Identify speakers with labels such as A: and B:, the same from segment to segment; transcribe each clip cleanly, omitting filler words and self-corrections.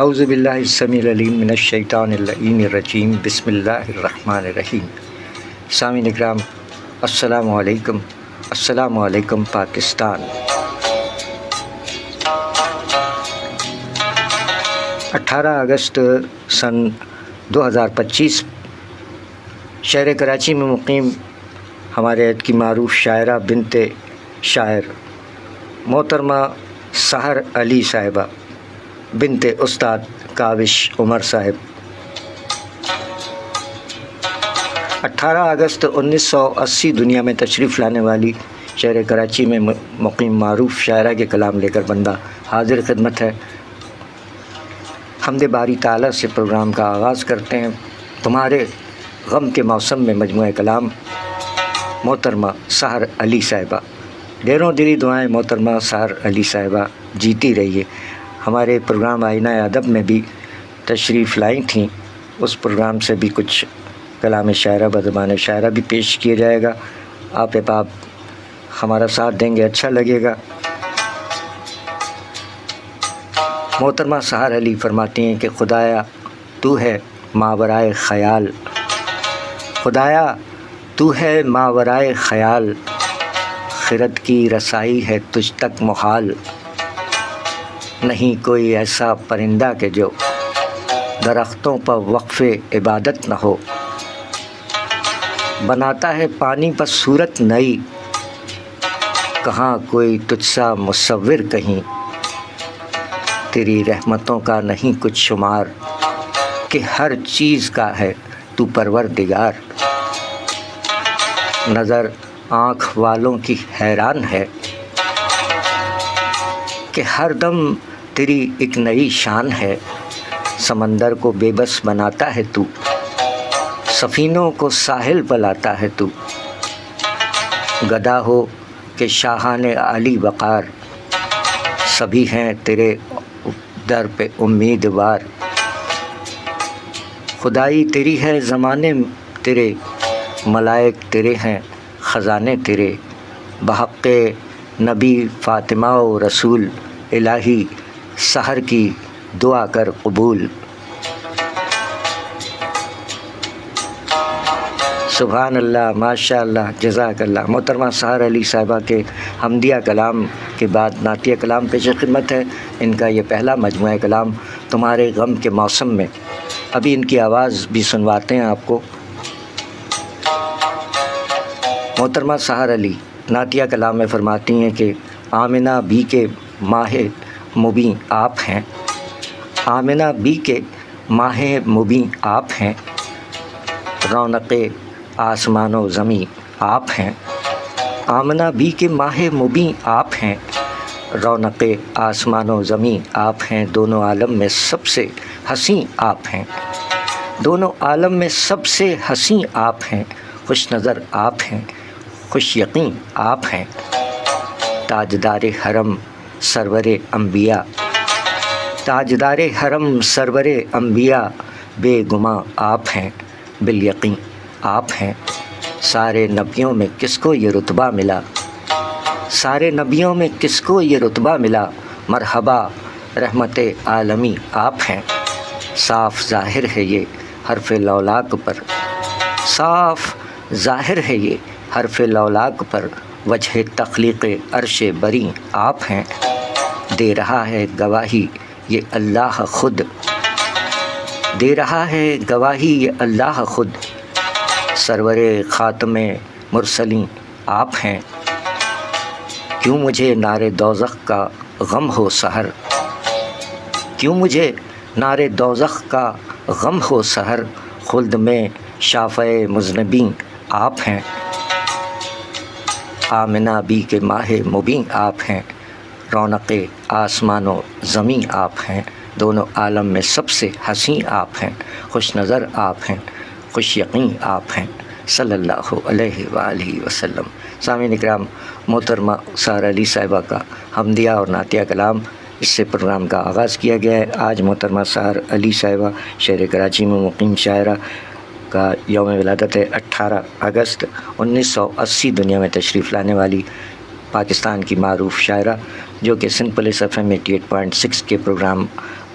A: اعوذ باللہ السمیع العلیم من الشیطان اللعین الرجیم بسم اللہ الرحمن الرحیم۔ سامعین اکرام السلام علیکم پاکستان۔ 18 اگست سن 2025 شہر کراچی میں مقیم ہمارے عہد کی معروف شاعرہ بنت شاعر محترمہ سحر علی صاحبہ بنت استاد کاوش عمر صاحب 18 اگست 1980 دنیا میں تشریف لانے والی شہر کراچی میں مقیم معروف شاعرہ کے کلام لے کر بندہ حاضر خدمت ہے۔ حمد باری تعالیٰ سے پروگرام کا آغاز کرتے ہیں۔ تمہارے غم کے موسم میں مجموعہ کلام محترمہ سحر علی صاحبہ۔ ڈھیروں دلی دعائیں محترمہ سحر علی صاحبہ، جیتی رہیے۔ ہمارے پروگرام آئینہ ادب میں بھی تشریف لائی تھیں، اس پروگرام سے بھی کچھ کلام شاعرہ بزبان شاعرہ بھی پیش کیا جائے گا۔ آپ ہمارا ساتھ دیں گے، اچھا لگے گا۔ محترمہ سحر علی فرماتی ہیں کہ خدایا تو ہے ماورائے خیال، خدایا تو ہے ماورائے خیال، خرد کی رسائی ہے تجھ تک محال، نہیں کوئی ایسا پرندہ کہ جو درختوں پر وقف عبادت نہ ہو، بناتا ہے پانی پر صورت نئی، کہاں کوئی تجھ سا مصور کہیں، تیری رحمتوں کا نہیں کچھ شمار، کہ ہر چیز کا ہے تو پروردگار، نظر آنکھ والوں کی حیران ہے، کہ ہر دم تیری ایک نئی شان ہے، سمندر کو بے بس بناتا ہے تو، سفینوں کو ساحل پر لاتا ہے تو، گدا ہو کہ شاہان عالی وقار، سبھی ہیں تیرے در پہ امیدوار، خدائی تیری ہے زمانے تیرے، ملائک تیرے ہیں خزانے تیرے، بحق نبی فاطمہ و رسول، الہی سحر کی دعا کر قبول۔ سبحان اللہ، ماشاء اللہ، جزاک اللہ۔ محترمہ سحر علی صاحبہ کے حمدیہ کلام کے بعد نعتیہ کلام پیش خدمت ہے۔ ان کا یہ پہلا مجموعہ کلام تمہارے غم کے موسم میں۔ ابھی ان کی آواز بھی سنواتے ہیں آپ کو۔ محترمہ سحر علی نعتیہ کلام میں فرماتی ہیں کہ آمنہ بی کے ماہ مبیں آپ ہیں، آمنہ بی کے ماہ مبیں آپ ہیں، رونق آسمان و زمیں آپ ہیں، آمنہ بی کے ماہ مبیں آپ ہیں، رونق آسمان و زمیں آپ ہیں، دونوں عالم میں سب سے حسین آپ ہیں، دونوں عالم میں سب سے حسین آپ ہیں، خوش نظر آپ ہیں، خوش یقین آپ ہیں، تاجدار حرم سرور انبیاء، تاجدار حرم سرور انبیاء، بے گماں آپ ہیں، بالیقین آپ ہیں، سارے نبیوں میں کس کو یہ رتبہ ملا، سارے نبیوں میں کس کو یہ رتبہ ملا، مرحبا رحمت عالمی آپ ہیں، صاف ظاہر ہے یہ حرف لولاک پر، صاف ظاہر ہے یہ حرف لولاک پر، وجہ تخلیق عرش بری آپ ہیں، دے رہا ہے گواہی یہ اللہ خود، دے رہا ہے گواہی یہ اللہ خود، سرور خاتم مرسلین آپ ہیں، کیوں مجھے نار دوزخ کا غم ہو سحر، کیوں مجھے نار دوزخ کا غم ہو سحر، خلد میں شافع مذنبین آپ ہیں، آمنہ بی کے ماہ مبیں آپ ہیں، رونق آسمان و زمین آپ ہیں، دونوں عالم میں سب سے حسین آپ ہیں، خوش نظر آپ ہیں، خوش یقین آپ ہیں، صلی اللہ علیہ وآلہ وسلم۔ سامعین اکرام، محترمہ سحر علی صاحبہ کا حمدیہ اور نعتیہ کلام، اس سے پروگرام کا آغاز کیا گیا ہے۔ آج محترمہ سحر علی صاحبہ شہر کراچی میں مقیم شاعرہ کا یوم ولادت ہے۔ 18 اگست 1980 دنیا میں تشریف لانے والی پاکستان کی معروف شاعرہ، جو کہ سندھ پولیس FM 88.6 کے پروگرام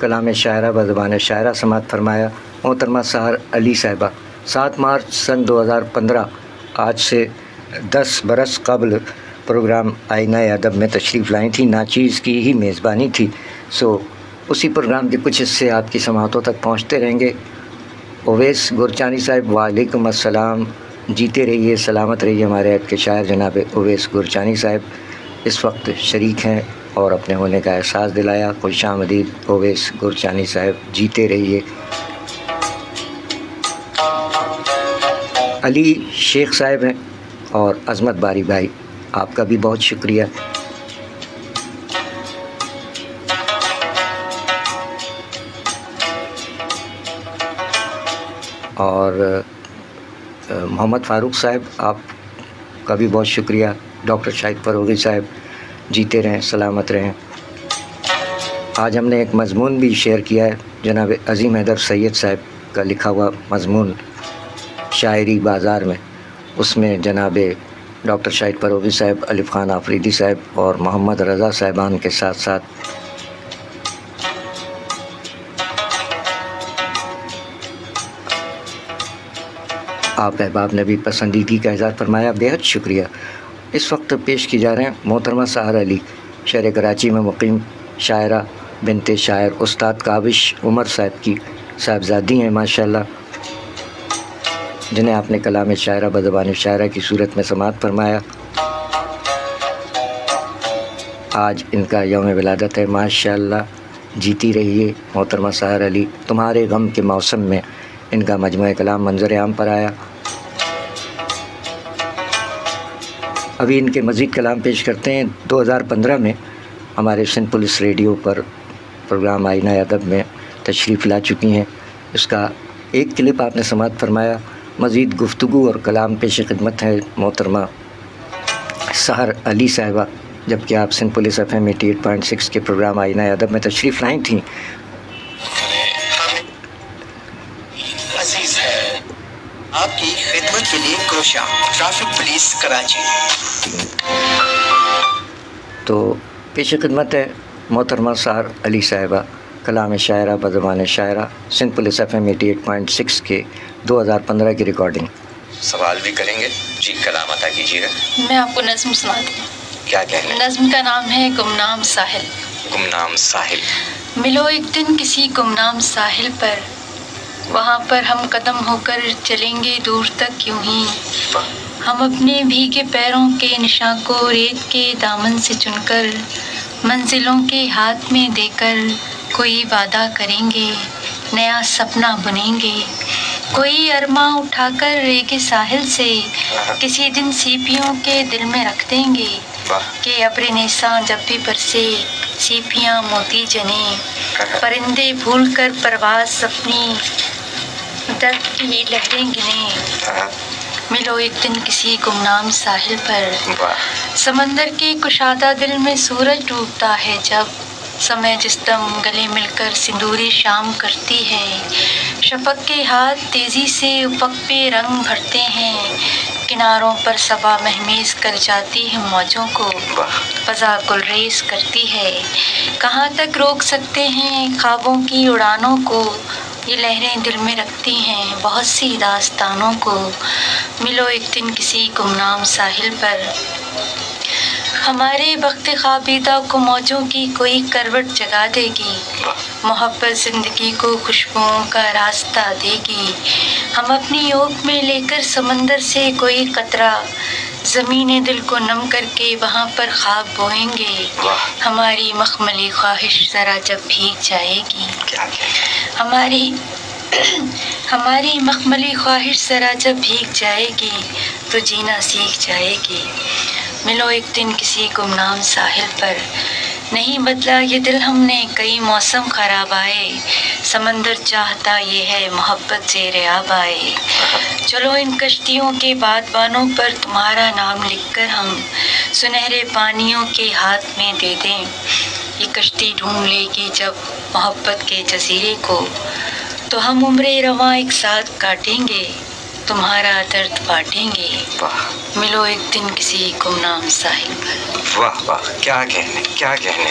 A: کلام شاعرہ بزبان شاعرہ سماعت فرمایا محترمہ سحر علی صاحبہ 7 مارچ سن 2015 آج سے 10 برس قبل پروگرام آئینہ ادب میں تشریف لائی تھی. ناچیز کی ہی میزبانی تھی. سو اسی پروگرام کے کچھ حصے آپ کی سماعتوں تک پہنچتے رہیں گے. اویس گورچانی صاحب وعلیکم السلام. جیتے رہیے سلامت رہیے. ہمارے عہد کے شاعر جناب اویس گورچانی صاحب اس وقت شریک ہیں اور اپنے ہونے کا احساس دلایا. خوش آمدید اویس گورچانی صاحب, جیتے رہیے. علی شیخ صاحب ہیں اور عظمت باری بھائی, آپ کا بھی بہت شکریہ. اور محمد فاروق صاحب, آپ کا بھی بہت شکریہ. ڈاکٹر شاہد فروغی صاحب, جیتے رہیں سلامت رہیں. آج ہم نے ایک مضمون بھی شیئر کیا ہے, جناب عظیم حیدر سید صاحب کا لکھا ہوا مضمون شاعری بازار میں. اس میں جناب ڈاکٹر شاہد فروغی صاحب, الف خان آفریدی صاحب اور محمد رضا صاحبان کے ساتھ ساتھ آپ احباب نے بھی پسندیدگی کا اظہار فرمایا. بہت شکریہ. اس وقت پیش کی جا رہے ہیں محترمہ سحر علی, شہر کراچی میں مقیم شاعرہ, بنت شاعر استاد کاوش عمر صاحب کی صاحبزادی ہیں ماشاءاللہ, جنہیں آپ نے کلام شاعرہ بزبان شاعرہ کی صورت میں سماعت فرمایا. آج ان کا یوم ولادت ہے ماشاءاللہ. جیتی رہیے محترمہ سحر علی. تمہارے غم کے موسم میں ان کا مجموعہ کلام منظر عام پر آیا. ابھی ان کے مزید کلام پیش کرتے ہیں. 2015 میں ہمارے سندھ پولیس ریڈیو پر پروگرام آئینہ ادب میں تشریف لا چکی ہیں. اس کا ایک کلپ آپ نے سماعت فرمایا. مزید گفتگو اور کلام پیش خدمت ہے محترمہ سحر علی صاحبہ, جبکہ آپ سندھ پولیس FM 88.6 کے پروگرام آئینہ ادب میں تشریف لائی تھیں.
B: عزیز ہے آپ کی خدمت کے لیے کوشاں ٹریفک پولیس کراچی.
A: تو پیش خدمت ہے محترمہ سحر علی صاحبہ, کلام شاعرہ بزبان شاعرہ, سندھ پولیس FM 88.6 کے 2015 کی ریکارڈنگ.
C: سوال بھی کریں گے جی, کلام عطا کیجیے گا.
D: میں آپ کو نظم سناتی ہوں.
C: کیا کہنا ہے؟
D: نظم کا نام ہے گمنام ساحل.
C: گمنام ساحل.
D: ملو ایک دن کسی گمنام ساحل پر, وہاں پر ہم قدم ہو کر چلیں گے دور تک یوں ہی. ہم اپنے بھیگے پیروں کے نشاں کو ریت کے دامن سے چن کر منزلوں کے ہاتھ میں دے کر کوئی وعدہ کریں گے, نیا سپنا بنیں گے. کوئی ارماں اٹھا کر ریگے ساحل سے کسی دن سیپیوں کے دل میں رکھ دیں گے کہ ابر نیساں جب بھی برسے سیپیاں موتی جنے, پرندے بھول کر پرواز اپنی درد کی لہریں گنے. ملو ایک دن کسی گمنام ساحل پر, سمندر کے کشادہ دل میں سورج ڈوبتا ہے جب سمے جستم گلے مل کر سندوری شام کرتی ہے. شفق کے ہاتھ تیزی سے افق پہ رنگ بھرتے ہیں, کناروں پر صبا مہمیز کر جاتی ہے موجوں کو, فضا گلریز کرتی ہے. کہاں تک روک سکتے ہیں خوابوں کی اڑانوں کو, یہ لہریں دل میں رکھتی ہیں بہت سی داستانوں کو. ملو ایک دن کسی گمنام ساحل پر, ہمارے وقت خوابیدہ کو موجوں کی کوئی کروٹ جگا دے گی. محبت زندگی کو خوشبوؤں کا راستہ دے گی. ہم اپنی اوک میں لے کر سمندر سے کوئی قطرہ زمین دل کو نم کر کے وہاں پر خواب بوئیں گے. ہماری مخملی خواہش ذرا جب بھیگ جائے گی, ہماری مخملی خواہش ذرا جب بھیگ جائے گی تو جینا سیکھ جائے گی. ملو ایک دن کسی گمنام ساحل پر, نہیں بدلا یہ دل ہم نے کئی موسم خراب آئے. سمندر چاہتا یہ ہے محبت زیر آب آئے. چلو ان کشتیوں کے بادبانوں پر تمہارا نام لکھ کر ہم سنہرے پانیوں کے ہاتھ میں دے دیں. یہ کشتی ڈھونڈ لے گی جب محبت کے جزیرے کو, تو ہم عمر رواں ایک ساتھ کاٹیں گے, تمہارا درد بانٹیں گے. ملو ایک دن کسی گمنام ساحل پر.
C: واہ واہ, کیا کہنے, کیا کہنے.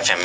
C: FM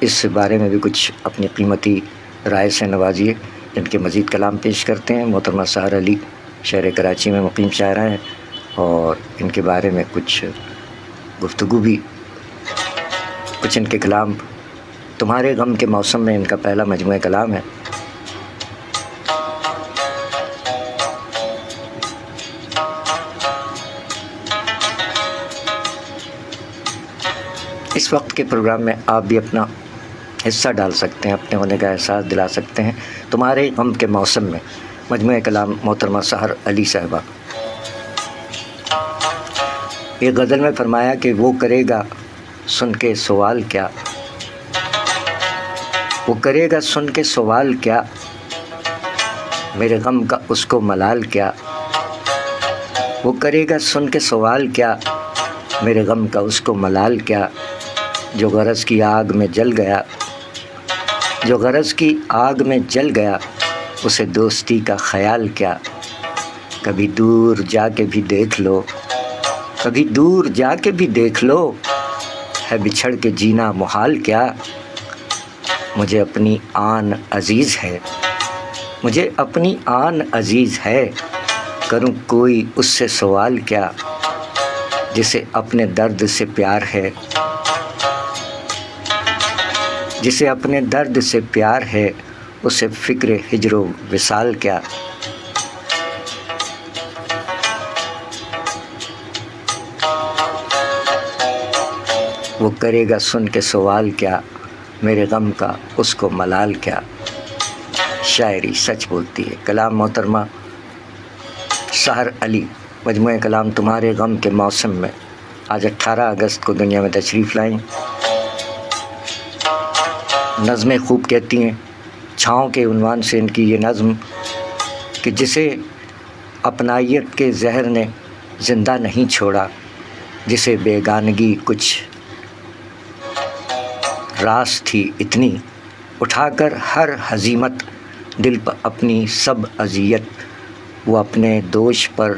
A: اس بارے میں بھی کچھ اپنی قیمتی رائے سے نوازیے. ان کے مزید کلام پیش کرتے ہیں محترمہ سحر علی، شہر کراچی میں مقیم شاعرہ ہیں، اور ان کے بارے میں کچھ گفتگو بھی، کچھ ان کے کلام. تمہارے غم کے موسم میں ان کا پہلا مجموعہ کلام ہے. اس وقت کے پروگرام میں آپ بھی اپنا حصہ ڈال سکتے ہیں، اپنے ہونے کا احساس دلا سکتے ہیں. تمہارے غم کے موسم میں مجموعہ کلام محترمہ سحر علی صاحبہ. یہ غزل میں فرمایا کہ وہ کرے گا سن کے سوال کیا، وہ کرے گا سن کے سوال کیا، میرے غم کا اس کو ملال کیا. وہ کرے گا سن کے سوال کیا، میرے غم کا اس کو ملال کیا. جو غرض کی آگ میں جل گیا، جو غرض کی آگ میں جل گیا، اسے دوستی کا خیال کیا. کبھی دور جا کے بھی دیکھ لو، کبھی دور جا کے بھی دیکھ لو، ہے بچھڑ کے جینا محال کیا. مجھے اپنی آن عزیز ہے، مجھے اپنی آن عزیز ہے، کروں کوئی اس سے سوال کیا. جسے اپنے درد سے پیار ہے، جسے اپنے درد سے پیار ہے، اسے فکر ہجر و وصال کیا. وہ کرے گا سن کے سوال کیا، میرے غم کا اس کو ملال کیا. شاعری سچ بولتی ہے. کلام محترمہ سحر علی، مجموعہ کلام تمہارے غم کے موسم میں، آج 18 اگست کو دنیا میں تشریف لائیں. نظمیں خوب کہتی ہیں. چھاؤں کے عنوان سے ان کی یہ نظم کہ جسے اپنائیت کے زہر نے زندہ نہیں چھوڑا، جسے بیگانگی کچھ راس تھی اتنی، اٹھا کر ہر ہزیمت دل پر اپنی سب اذیت. وہ اپنے دوش پر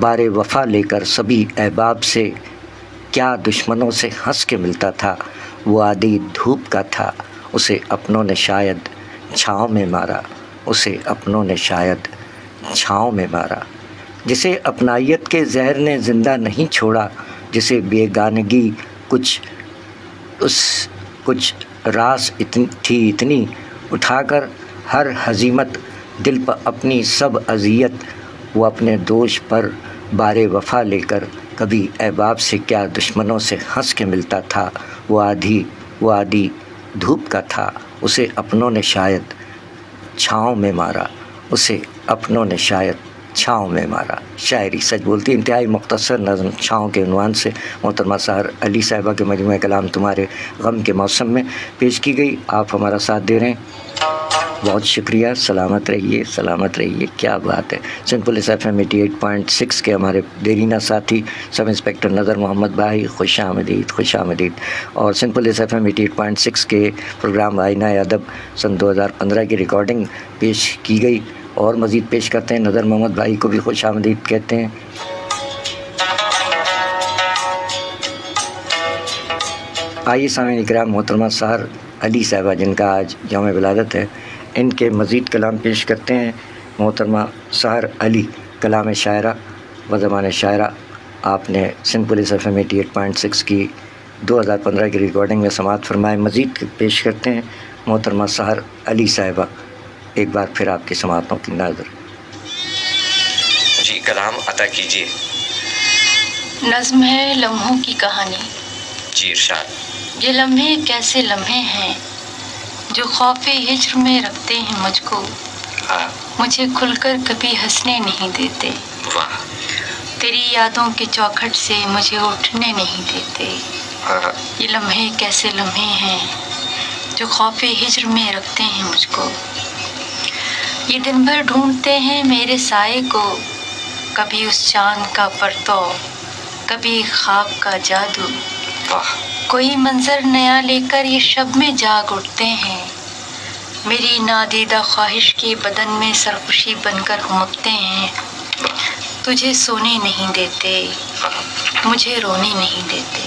A: بار وفا لے کر سبھی احباب سے کیا دشمنوں سے ہنس کے ملتا تھا. وہ عادی دھوپ کا تھا، اسے اپنوں نے شاید چھاؤں میں مارا، اسے اپنوں نے شاید چھاؤں میں مارا. جسے اپنائیت کے زہر نے زندہ نہیں چھوڑا، جسے بیگانگی کچھ راس تھی اتنی، اٹھا کر ہر ہزیمت دل پر اپنی سب اذیت. وہ اپنے دوش پر بار وفا لے کر کبھی احباب سے کیا دشمنوں سے ہنس کے ملتا تھا. وہ عادی دھوپ کا تھا، اسے اپنوں نے شاید چھاؤں میں مارا، اسے اپنوں نے شاید چھاؤں میں مارا. شاعری سچ بولتی. انتہائی مختصر نظم چھاؤں کے عنوان سے محترمہ سحر علی صاحبہ کے مجموعہ کلام تمہارے غم کے موسم میں پیش کی گئی. آپ ہمارا ساتھ دے رہے ہیں، بہت شکریہ. سلامت رہیے، سلامت رہیے. کیا بات ہے. سندھ پولیس FM 88.6 کے ہمارے دیرینہ ساتھی سب انسپکٹر نظر محمد بھائی، خوش آمدید، خوش آمدید. اور سندھ پولیس FM 88.6 کے پروگرام آئینہ ادب سن 2015 کی ریکارڈنگ پیش کی گئی، اور مزید پیش کرتے ہیں. نظر محمد بھائی کو بھی خوش آمدید کہتے ہیں. آئیے سامعین اکرام، محترمہ سحر علی صاحبہ جن کا آج یوم ولادت ہے، ان کے مزید کلام پیش کرتے ہیں. محترمہ سحر علی، کلام شاعرہ و زبان شاعرہ. آپ نے سندھ پولیس FM 88.6 کی 2015 کی ریکارڈنگ میں سماعت فرمائے. مزید پیش کرتے ہیں محترمہ سحر علی صاحبہ. ایک بار پھر آپ کی سماعتوں کی نظر.
C: جی کلام عطا کیجیے.
D: نظم ہے لمحوں کی کہانی.
C: جی ارشاد.
D: یہ لمحے کیسے لمحے ہیں جو خوف ہجر میں رکھتے ہیں مجھ کو، مجھے کھل کر کبھی ہنسنے نہیں دیتے.
C: واہ.
D: تیری یادوں کے چوکھٹ سے مجھے اٹھنے نہیں دیتے. یہ لمحے کیسے لمحے ہیں جو خوف ہجر میں رکھتے ہیں مجھ کو. یہ دن بھر ڈھونڈتے ہیں میرے سائے کو، کبھی اس چاند کا پرتو، کبھی خواب کا جادو. کوئی منظر نیا لے کر یہ شب میں جاگ اٹھتے ہیں. میری نادیدہ خواہش کے بدن میں سرخوشی بن کر ہمکتے ہیں. تجھے سونے نہیں دیتے، مجھے رونے نہیں دیتے.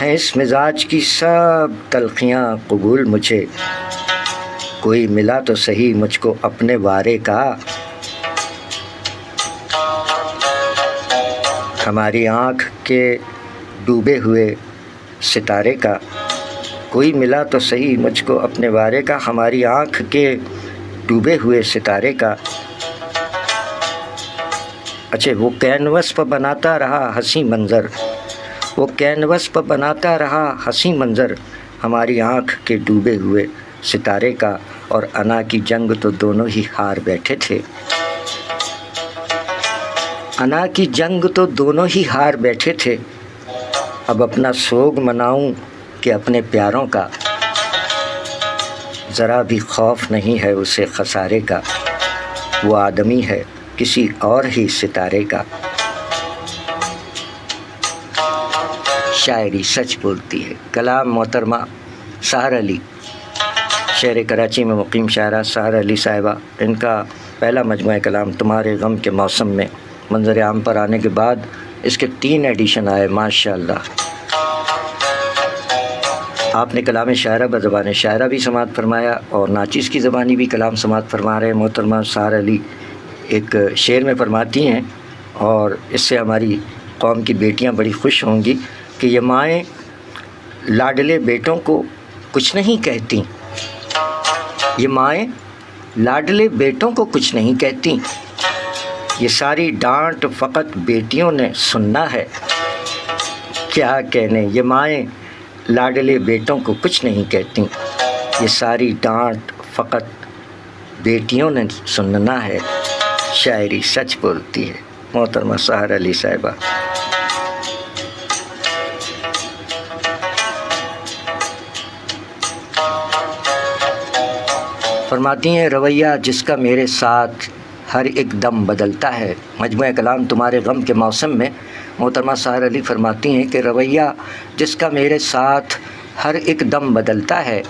A: ہیں اس مزاج کی سب تلخیاں قبول مجھے، کوئی ملا تو صحیح مجھ کو اپنے وارے کا، ہماری آنکھ کے ڈوبے ہوئے ستارے کا، کوئی ملا تو صحیح مجھ کو اپنے وارے کا، ہماری آنکھ کے ڈوبے ہوئے ستارے کا۔ اچھا، وہ کینوس پر بناتا رہا حسین منظر، وہ کینوس پر بناتا رہا حسین منظر، ہماری آنکھ کے ڈوبے ہوئے ستارے کا، اور انا کی جنگ تو دونوں ہی ہار بیٹھے تھے، انا کی جنگ تو دونوں ہی ہار بیٹھے تھے، اب اپنا سوگ مناؤں کہ اپنے پیاروں کا، ذرا بھی خوف نہیں ہے اسے خسارے کا، وہ آدمی ہے کسی اور ہی ستارے کا۔ شاعری سچ بولتی ہے۔ کلام محترمہ سحر علی، شہر کراچی میں مقیم شاعرہ سحر علی صاحبہ، ان کا پہلا مجموعہ کلام تمہارے غم کے موسم میں منظر عام پر آنے کے بعد اس کے 3 ایڈیشن آئے، ماشاءاللہ۔ آپ نے کلام شاعرہ بزبان شاعرہ بھی سماعت فرمایا اور ناچیز کی زبانی بھی کلام سماعت فرما رہے ہیں۔ محترمہ سحر علی ایک شعر میں فرماتی ہیں، اور اس سے ہماری قوم کی بیٹیاں بڑی خوش ہوں گی کہ یہ مائیں لاڈلے بیٹوں کو کچھ نہیں کہتی، یہ مائیں لاڈلے بیٹوں کو کچھ نہیں کہتی، یہ ساری ڈانٹ فقط بیٹیوں نے سننا ہے، کیا کہنے یہ مائیں لاڈلے بیٹوں کو کچھ نہیں کہتی، یہ ساری ڈانٹ فقط بیٹیوں نے سننا ہے۔ شاعری سچ بولتی ہے۔ محترمہ سحر علی صاحبہ۔ فرماتی ہیں رویہ جس کا میرے ساتھ ہر ایک دم بدلتا ہے۔ مجموعہ کلام تمہارے غم کے موسم میں محترمہ سحر علی فرماتی ہیں کہ رویہ جس کا میرے ساتھ ہر ایک دم بدلتا ہے،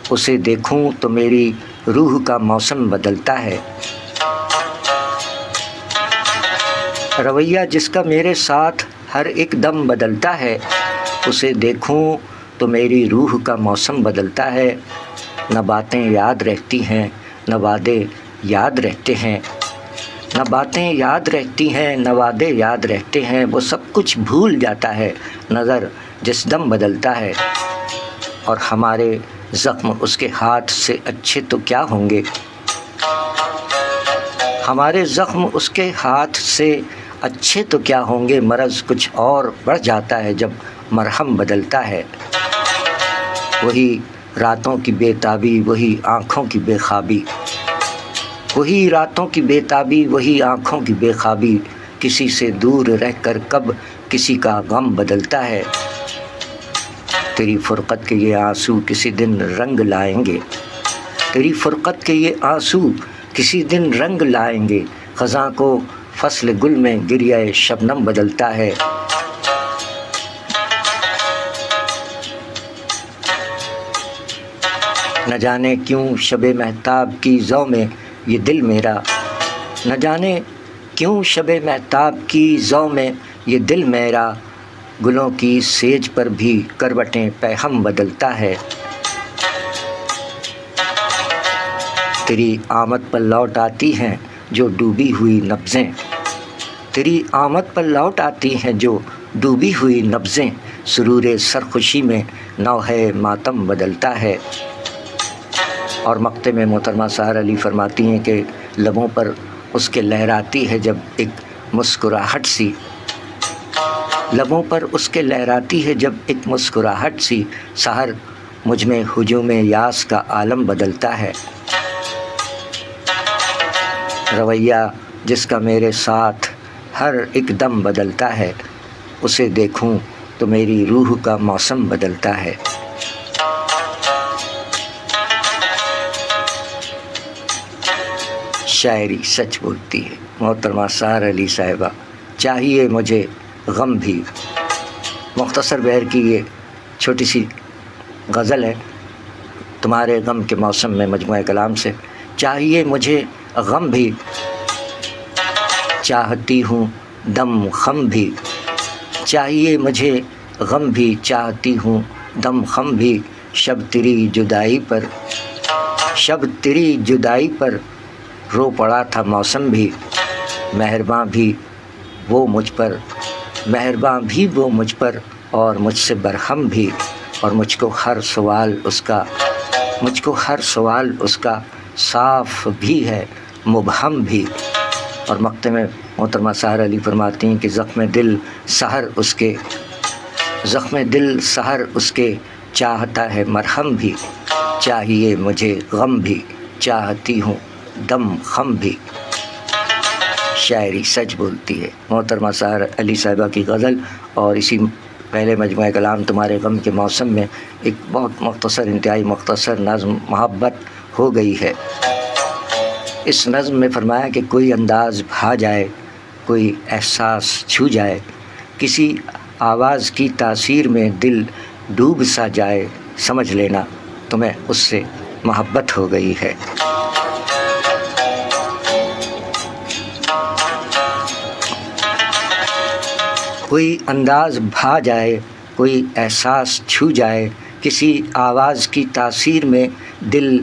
A: اسے دیکھوں تو میری روح کا موسم بدلتا ہے۔ رویہ جس کا میرے ساتھ ہر ایک دم بدلتا ہے، اسے دیکھوں تو میری روح کا موسم بدلتا ہے۔ نہ باتیں یاد رہتی ہیں نہ وعدے یاد رہتے ہیں، نہ باتیں یاد رہتی ہیں نہ وعدے یاد رہتے ہیں، وہ سب کچھ بھول جاتا ہے نظر جس دم بدلتا ہے، اور ہمارے زخم اس کے ہاتھ سے اچھے تو کیا ہوں گے، ہمارے زخم اس کے ہاتھ سے اچھے تو کیا ہوں گے، مرض کچھ اور بڑھ جاتا ہے جب مرہم بدلتا ہے۔ وہی راتوں کی بے تابی وہی آنکھوں کی بے خوابی، وہی راتوں کی بے تابی وہی آنکھوں کی بے خوابی، کسی سے دور رہ کر کب کسی کا غم بدلتا ہے، تیری فرقت کے یہ آنسو کسی دن رنگ لائیں گے، تیری فرقت کے یہ آنسو کسی دن رنگ لائیں گے، خزاں کو فصل گل میں گریہ شبنم بدلتا ہے۔ نہ جانے کیوں شب مہتاب کی ضو میں یہ دل میرا، نہ جانے کیوں شب مہتاب کی ضو میں یہ دل میرا، گلوں کی سیج پر بھی کروٹیں پیہم بدلتا ہے۔ تیری آمد پر لوٹ آتی ہیں جو ڈوبی ہوئی نبضیں، تیری آمد پر لوٹ آتی ہیں جو ڈوبی ہوئی نبضیں، سرور سرخوشی میں نوحہ ماتم بدلتا ہے۔ اور مقطع میں محترمہ سحر علی فرماتی ہیں کہ لبوں پر اس کے لہراتی ہے جب ایک مسکراہٹ سی، لبوں پر اس کے لہراتی ہے جب ایک مسکراہٹ سی، سحر مجھ میں ہجوم یاس کا عالم بدلتا ہے۔ رویہ جس کا میرے ساتھ ہر ایک دم بدلتا ہے، اسے دیکھوں تو میری روح کا موسم بدلتا ہے۔ شاعری سچ بولتی ہے۔ محترمہ سحر علی صاحبہ۔ چاہیے مجھے غم بھی، مختصر بہر کی یہ چھوٹی سی غزل ہے تمہارے غم کے موسم میں مجموعہ کلام سے۔ چاہیے مجھے غم بھی، چاہتی ہوں دم خم بھی، چاہیے مجھے غم بھی چاہتی ہوں دم خم بھی، شب تیری جدائی پر، شب تیری جدائی پر رو پڑا تھا موسم بھی، مہرباں بھی وہ مجھ پر، مہرباں بھی وہ مجھ پر اور مجھ سے برہم بھی، اور مجھ کو ہر سوال اس کا، مجھ کو ہر سوال اس کا صاف بھی ہے مبہم بھی۔ اور مقطع میں محترمہ سحر علی فرماتی ہیں کہ زخم دل سحر اس کے، زخم دل سحر اس کے چاہتا ہے مرہم بھی، چاہیے مجھے غم بھی چاہتی ہوں دم خم بھی۔ شاعری سچ بولتی ہے، محترمہ سحر علی صاحبہ کی غزل، اور اسی پہلے مجموعہ کلام تمہارے غم کے موسم میں ایک بہت مختصر، انتہائی مختصر نظم محبت ہو گئی ہے۔ اس نظم میں فرمایا کہ کوئی انداز بھا جائے، کوئی احساس چھو جائے، کسی آواز کی تاثیر میں دل ڈوب سا جائے، سمجھ لینا تمہیں اس سے محبت ہو گئی ہے۔ کوئی انداز بھا جائے، کوئی احساس چھو جائے، کسی آواز کی تاثیر میں دل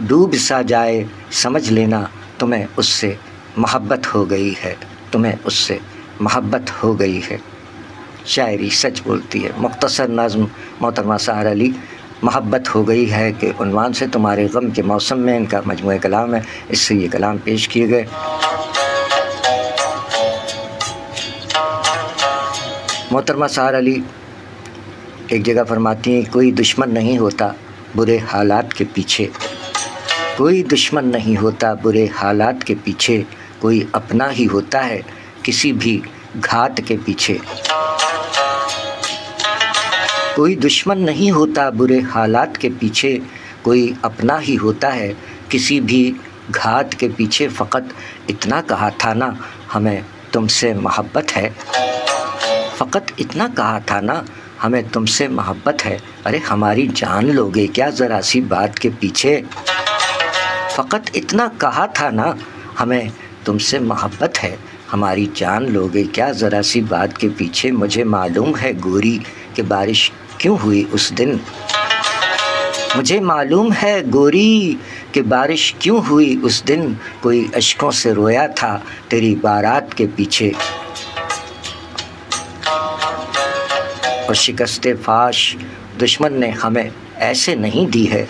A: ڈوب سا جائے، سمجھ لینا تمہیں اس سے محبت ہو گئی ہے، تمہیں اس سے محبت ہو گئی ہے۔ شاعری سچ بولتی ہے، مختصر نظم محترمہ سحر علی محبت ہو گئی ہے کہ عنوان سے تمہارے غم کے موسم میں ان کا مجموعہ کلام ہے، اس سے یہ کلام پیش کیے گئے۔ محترمہ سحر علی ایک جگہ فرماتی ہیں کوئی دشمن نہیں ہوتا برے حالات کے پیچھے، کوئی دشمن نہیں ہوتا برے حالات کے پیچھے، کوئی اپنا ہی ہوتا ہے کسی بھی گھات کے پیچھے۔ کوئی دشمن نہیں ہوتا برے حالات کے پیچھے، کوئی اپنا ہی ہوتا ہے کسی بھی گھات کے پیچھے، فقط اتنا کہا تھا نا ہمیں تم سے محبت ہے، فقط اتنا کہا تھا نا ہمیں تم سے محبت ہے، ارے ہماری جان لوگے کیا ذرا سی بات کے پیچھے، فقط اتنا کہا تھا نا ہمیں تم سے محبت ہے، ہماری جان لوگے کیا ذرا سی بات کے پیچھے، مجھے معلوم ہے گوری کہ بارش کیوں ہوئی اس دن، مجھے معلوم ہے گوری کہ بارش کیوں ہوئی اس دن، کوئی اشکوں سے رویا تھا تیری بارات کے پیچھے، اور شکست فاش دشمن نے ہمیں ایسے نہیں دی ہے،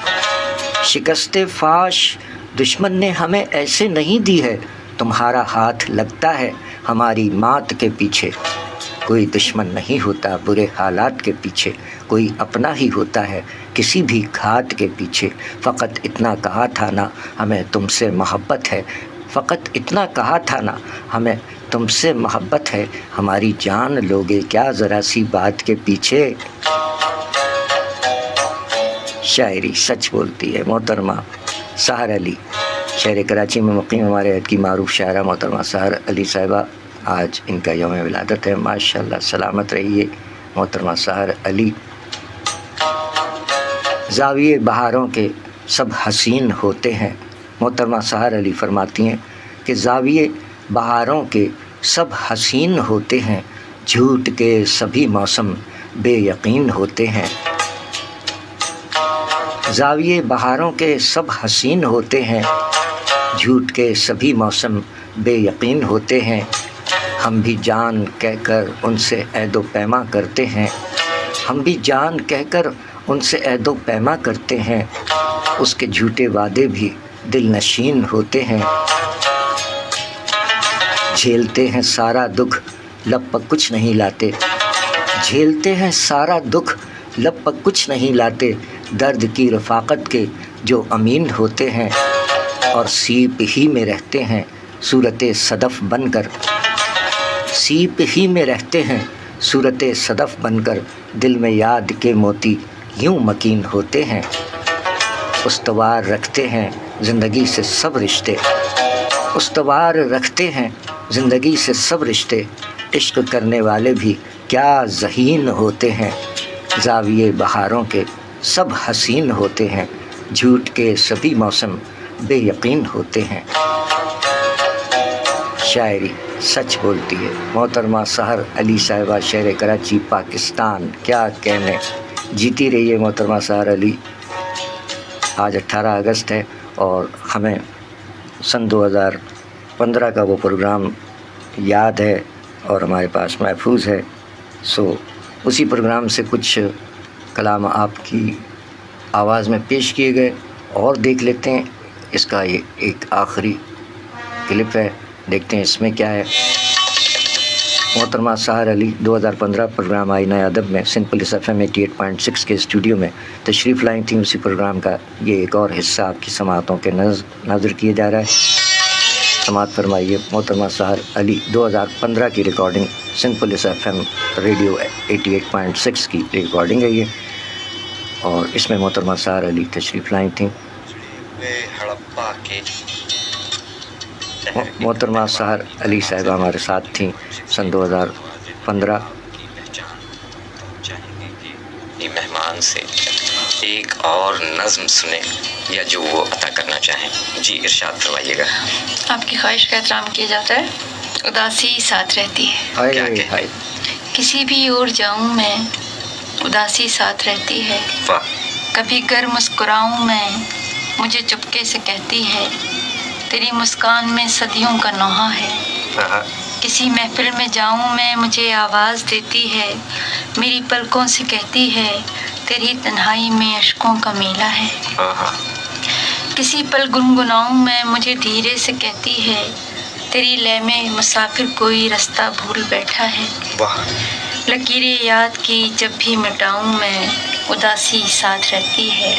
A: شکست فاش دشمن نے ہمیں ایسے نہیں دی ہے، تمہارا ہاتھ لگتا ہے ہماری مات کے پیچھے، کوئی دشمن نہیں ہوتا برے حالات کے پیچھے، کوئی اپنا ہی ہوتا ہے کسی بھی گھات کے پیچھے، فقط اتنا کہا تھا نا ہمیں تم سے محبت ہے، فقط اتنا کہا تھا نا ہمیں تم سے محبت ہے، ہماری جان لوگے کیا ذرا سی بات کے پیچھے۔ شاعری سچ بولتی ہے، محترمہ سحر علی شہر کراچی میں مقیم ہمارے عہد کی معروف شاعرہ محترمہ سحر علی صاحبہ، آج ان کا یوم ولادت ہے، ماشاءاللہ سلامت رہیے محترمہ سحر علی۔ زاویے بہاروں کے سب حسین ہوتے ہیں، محترمہ سحر علی فرماتی ہیں کہ زاویے بہاروں کے سب حسین ہوتے ہیں، جھوٹ کے سبھی موسم بے یقین ہوتے ہیں، زاویے بہاروں کے سب حسین ہوتے ہیں، جھوٹ کے سبھی موسم بے یقین ہوتے ہیں، ہم بھی جان کہہ کر ان سے عہد و پیما کرتے ہیں، ہم بھی جان کہہ کر ان سے عہد و پیما کرتے ہیں، اس کے جھوٹے وعدے بھی دل نشین ہوتے ہیں، جھیلتے ہیں سارا دکھ لب پر کچھ نہیں لاتے، جھیلتے ہیں سارا دکھ لب پر کچھ نہیں لاتے، درد کی رفاقت کے جو امین ہوتے ہیں، اور سیپ ہی میں رہتے ہیں صورت صدف بن کر، سیپ ہی میں رہتے ہیں صورت صدف بن کر، دل میں یاد کے موتی یوں مکین ہوتے ہیں، استوار رکھتے ہیں زندگی سے سب رشتے، استوار رکھتے ہیں زندگی سے سب رشتے، عشق کرنے والے بھی کیا ذہین ہوتے ہیں، زاویے بہاروں کے سب حسین ہوتے ہیں، جھوٹ کے سبھی موسم بے یقین ہوتے ہیں۔ شاعری سچ بولتی ہے. محترمہ سحر علی صاحبہ شہر کراچی پاکستان. کیا کہنے، جیتی رہی ہے محترمہ سحر علی. آج 18 اگست ہے اور ہمیں سن 2015 کا وہ پروگرام یاد ہے اور ہمارے پاس محفوظ ہے. سو اسی پروگرام سے کچھ کلام آپ کی آواز میں پیش کیے گئے اور دیکھ لیتے ہیں. اس کا یہ ایک آخری کلپ ہے، دیکھتے ہیں اس میں کیا ہے. محترمہ سحر علی 2015 پروگرام آئینہ ادب میں سندھ پولیس FM 88.6 کے اسٹوڈیو میں تشریف لائیں تھیں. اسی پروگرام کا یہ ایک اور حصہ آپ کی سماعتوں کے نظر کیے جا رہا ہے. سماعت فرمائیے. محترمہ سحر علی 2015 کی recording Sindh police FM radio 88.6 کی ریکارڈنگ ہے یہ، اور اس میں محترمہ سحر علی تشریف لائی تھیں. محترمہ سحر علی صاحبہ ہمارے ساتھ تھیں سن 2015.
C: مہمان سے ایک اور نظم سنیں یا جو وہ عطا کرنا چاہیں. جی ارشاد فرمائیے گا.
D: آپ کی خواہش کا احترام کیا جاتا ہے. اداسی ساتھ رہتی ہے. کسی بھی اور جاؤں میں اداسی ساتھ رہتی ہے. کبھی گر مسکراؤں میں مجھے چپکے سے کہتی ہے تیری مسکان میں صدیوں کا نوحہ ہے. کسی محفل میں جاؤں میں مجھے آواز دیتی ہے، میری پلکوں سے کہتی ہے تیری تنہائی میں اشکوں کا میلہ ہے. کسی پل گنگناؤں میں مجھے دھیرے سے کہتی ہے تیری لے میں مسافر کوئی رستہ بھول بیٹھا ہے. لکیریں یاد کی جب بھی مٹاؤں میں اداسی ساتھ رہتی ہے.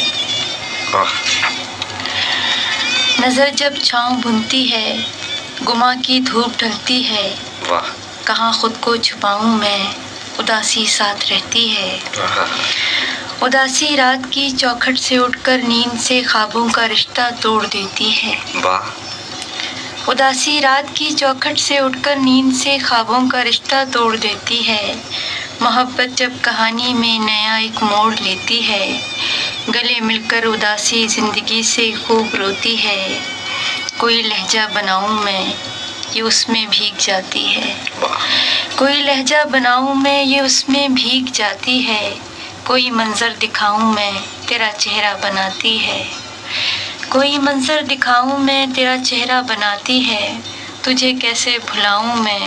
D: نظر جب چھاؤں بنتی ہے گما کی دھوپ ڈھلتی ہے. کہاں خود کو چھپاؤں میں اداسی ساتھ رہتی ہے. اداسی رات کی چوکھٹ سے اٹھ کر نیند سے خوابوں کا رشتہ توڑ دیتی ہے. اداسی رات کی چوکھٹ سے اٹھ کر نیند سے خوابوں کا رشتہ توڑ دیتی ہے. محبت جب کہانی میں نیا ایک موڑ لیتی ہے، گلے مل کر اداسی زندگی سے خوب روتی ہے. کوئی لہجہ بناؤں میں یہ اس میں بھیگ جاتی ہے. کوئی لہجہ بناؤں میں یہ اس میں بھیگ جاتی ہے. کوئی منظر دکھاؤں میں تیرا چہرہ بناتی ہے. کوئی منظر دکھاؤں میں تیرا چہرہ بناتی ہے. تجھے کیسے بھلاؤں میں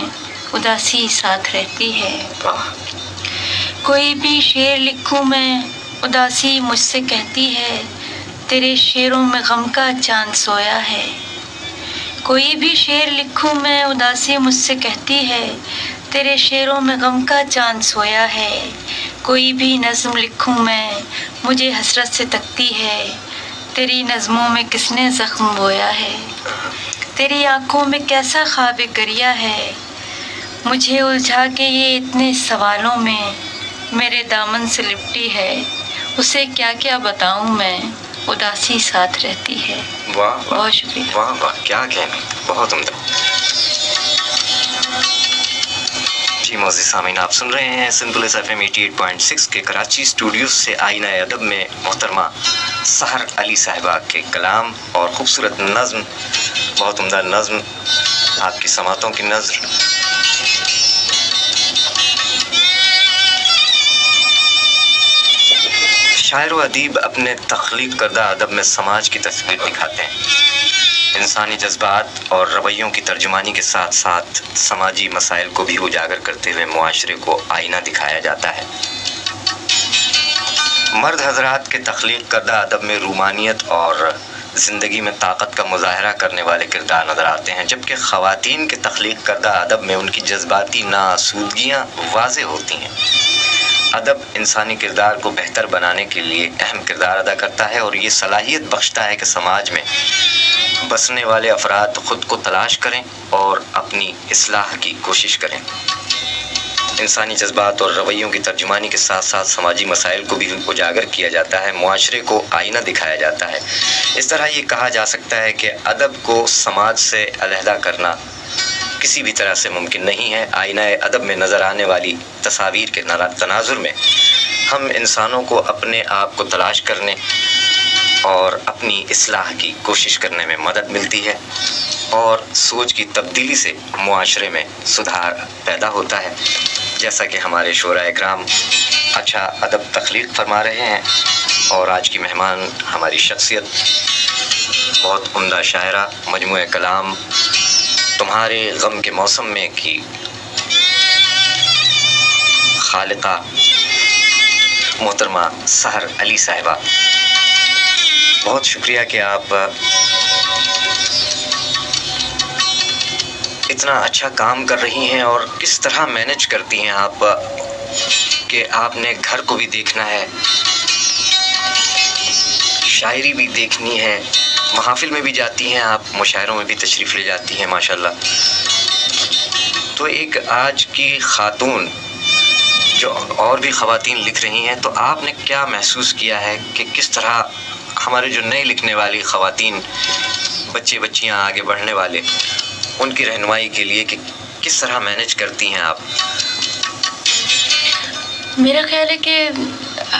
D: اداسی ساتھ رہتی ہے. کوئی بھی شعر لکھوں میں اداسی مجھ سے کہتی ہے تیرے شعروں میں غم کا چاند سویا ہے. کوئی بھی شعر لکھوں میں اداسی مجھ سے کہتی ہے تیرے شعروں میں غم کا چاند سویا ہے. کوئی بھی نظم لکھوں میں مجھے حسرت سے تکتی ہے تیری نظموں میں کس نے زخم بویا ہے. تیری آنکھوں میں کیسا خواب گریا ہے، مجھے الجھا کے یہ اتنے سوالوں میں میرے دامن سے لپٹی ہے. اسے کیا کیا بتاؤں میں اداسی ساتھ رہتی ہے.
C: واہ
D: بہت شکریہ.
C: واہ واہ کیا کہنے، بہت عمدہ. جی معزز سامعین، آپ سن رہے ہیں سندھ پولیس FM 88.6 کے کراچی اسٹوڈیو سے آئینہ ادب میں محترمہ سحر علی صاحبہ کے کلام اور خوبصورت نظم، بہت عمدہ نظم آپ کی سماعتوں کی نظر. شاعر و ادیب اپنے تخلیق کردہ ادب میں سماج کی تصویر دکھاتے ہیں. انسانی جذبات اور رویوں کی ترجمانی کے ساتھ ساتھ سماجی مسائل کو بھی اجاگر کرتے ہوئے معاشرے کو آئینہ دکھایا جاتا ہے. مرد حضرات کے تخلیق کردہ ادب میں رومانیت اور زندگی میں طاقت کا مظاہرہ کرنے والے کردار نظر آتے ہیں، جبکہ خواتین کے تخلیق کردہ ادب میں ان کی جذباتی ناآسودگیاں واضح ہوتی ہیں. ادب انسانی کردار کو بہتر بنانے کے لیے اہم کردار ادا کرتا ہے اور یہ صلاحیت بخشتا ہے کہ سماج میں بسنے والے افراد خود کو تلاش کریں اور اپنی اصلاح کی کوشش کریں. انسانی جذبات اور رویوں کی ترجمانی کے ساتھ ساتھ سماجی مسائل کو بھی اجاگر کیا جاتا ہے، معاشرے کو آئینہ دکھایا جاتا ہے. اس طرح یہ کہا جا سکتا ہے کہ ادب کو سماج سے علیحدہ کرنا کسی بھی طرح سے ممکن نہیں ہے. آئینہ ادب میں نظر آنے والی تصاویر کے تناظر میں ہم انسانوں کو اپنے آپ کو تلاش کرنے، اور اپنی اصلاح کی کوشش کرنے میں مدد ملتی ہے اور سوچ کی تبدیلی سے معاشرے میں سدھار پیدا ہوتا ہے، جیسا کہ ہمارے شعراء اکرام اچھا ادب تخلیق فرما رہے ہیں۔ اور آج کی مہمان ہماری شخصیت بہت عمدہ شاعرہ، مجموعہ کلام تمہارے غم کے موسم میں کی خالقہ محترمہ سحر علی صاحبہ، بہت شکریہ کہ آپ اتنا اچھا کام کر رہی ہیں اور کس طرح مینج کرتی ہیں آپ کہ آپ نے گھر کو بھی دیکھنا ہے، شاعری بھی دیکھنی ہے، محافل میں بھی جاتی ہیں آپ، مشاعروں میں بھی تشریف لے جاتی ہیں ماشاءاللہ۔ تو ایک آج کی خاتون جو اور بھی خواتین لکھ رہی ہیں، تو آپ نے کیا محسوس کیا ہے کہ کس طرح ہمارے جو نئے لکھنے والی خواتین، بچے بچیاں آگے بڑھنے والے، ان کی رہنمائی کے لیے کہ کس طرح مینج کرتی ہیں آپ؟
D: میرا خیال ہے کہ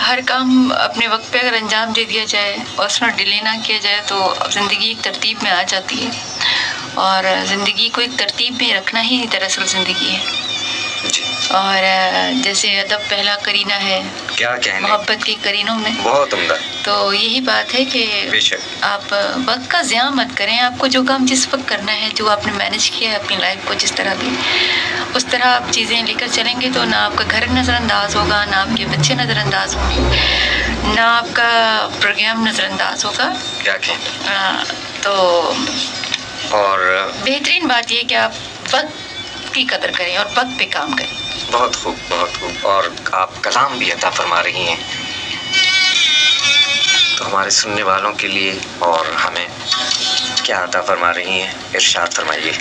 D: ہر کام اپنے وقت پہ اگر انجام دے دیا جائے اور اس میں ڈیلے نہ کیا جائے تو زندگی ایک ترتیب میں آ جاتی ہے، اور زندگی کو ایک ترتیب میں رکھنا ہی دراصل زندگی ہے۔ اور جیسے ادب پہلا کرینہ ہے،
C: کیا کہنے،
D: محبت کے کرینوں میں،
C: بہت عمدہ۔
D: تو یہی بات ہے کہ آپ وقت کا ضیاع مت کریں، آپ کو جو کام جس وقت کرنا ہے، جو آپ نے مینج کیا ہے اپنی لائف کو جس طرح بھی، اس طرح آپ چیزیں لے کر چلیں گے تو نہ آپ کا گھر نظر انداز ہوگا، نہ آپ کے بچے نظر انداز ہوں گے، نہ آپ کا پروگرام نظر انداز ہوگا۔
C: کیا کہیں
D: تو
C: اور
D: بہترین بات یہ کہ آپ وقت کی قدر کریں اور وقت پہ کام کریں۔
C: بہت خوب، بہت خوب۔ اور آپ کلام بھی عطا فرما رہی ہیں، تو ہمارے سننے والوں کے لیے اور ہمیں کیا عطا فرما رہی ہیں، ارشاد فرمائیے۔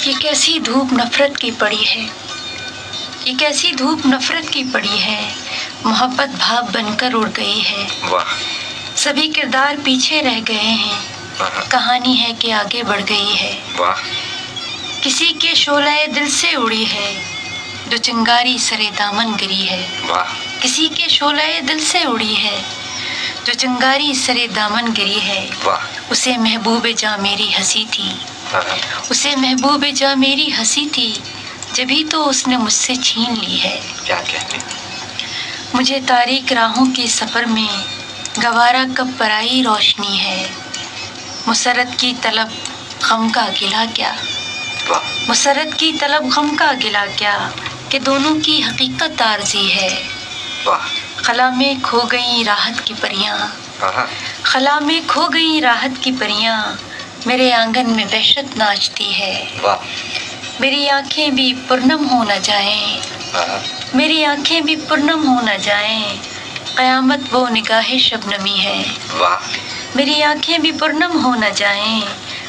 D: یہ کیسی دھوپ نفرت کی پڑی ہے، یہ کیسی دھوپ نفرت کی پڑی ہے، محبت بھاپ بن کر اڑ گئی ہے،
C: واہ،
D: سبھی کردار پیچھے رہ گئے ہیں، کہانی ہے کہ آگے بڑھ گئی ہے،
C: واہ،
D: کسی کے شعلہ دل سے اڑی ہے، جو چنگاری سرے دامن گری ہے،
C: واہ،
D: کسی کے شعلہ دل سے اڑی ہے، جو چنگاری سرے دامن گری ہے،
C: واہ،
D: اسے محبوب جاں میری ہنسی تھی،
C: واہ،
D: اسے محبوب جاں میری ہنسی تھی، جبھی تو اس نے مجھ سے چھین لی ہے،
C: کیا کہنے،
D: مجھے تاریک راہوں کے سفر میں گوارا کب پرائی روشنی ہے، مسرت کی طلب غم کا گلا کیا،
C: واہ،
D: مسرت کی طلب غم کا گلا کیا، کہ دونوں کی حقیقت عارضی ہے،
C: واہ،
D: خلا میں کھو گئیں راحت کی پریاں،
C: آہا،
D: خلا میں کھو گئیں راحت کی پریاں، میرے آنگن میں وحشت ناچتی ہے،
C: واہ،
D: میری آنکھیں بھی پرنم ہو نہ جائیں،
C: آہا،
D: میری آنکھیں بھی پرنم ہو نہ جائیں، قیامت وہ نگاہ شبنمی ہے،
C: واہ،
D: میری آنکھیں بھی پرنم ہو نہ جائیں،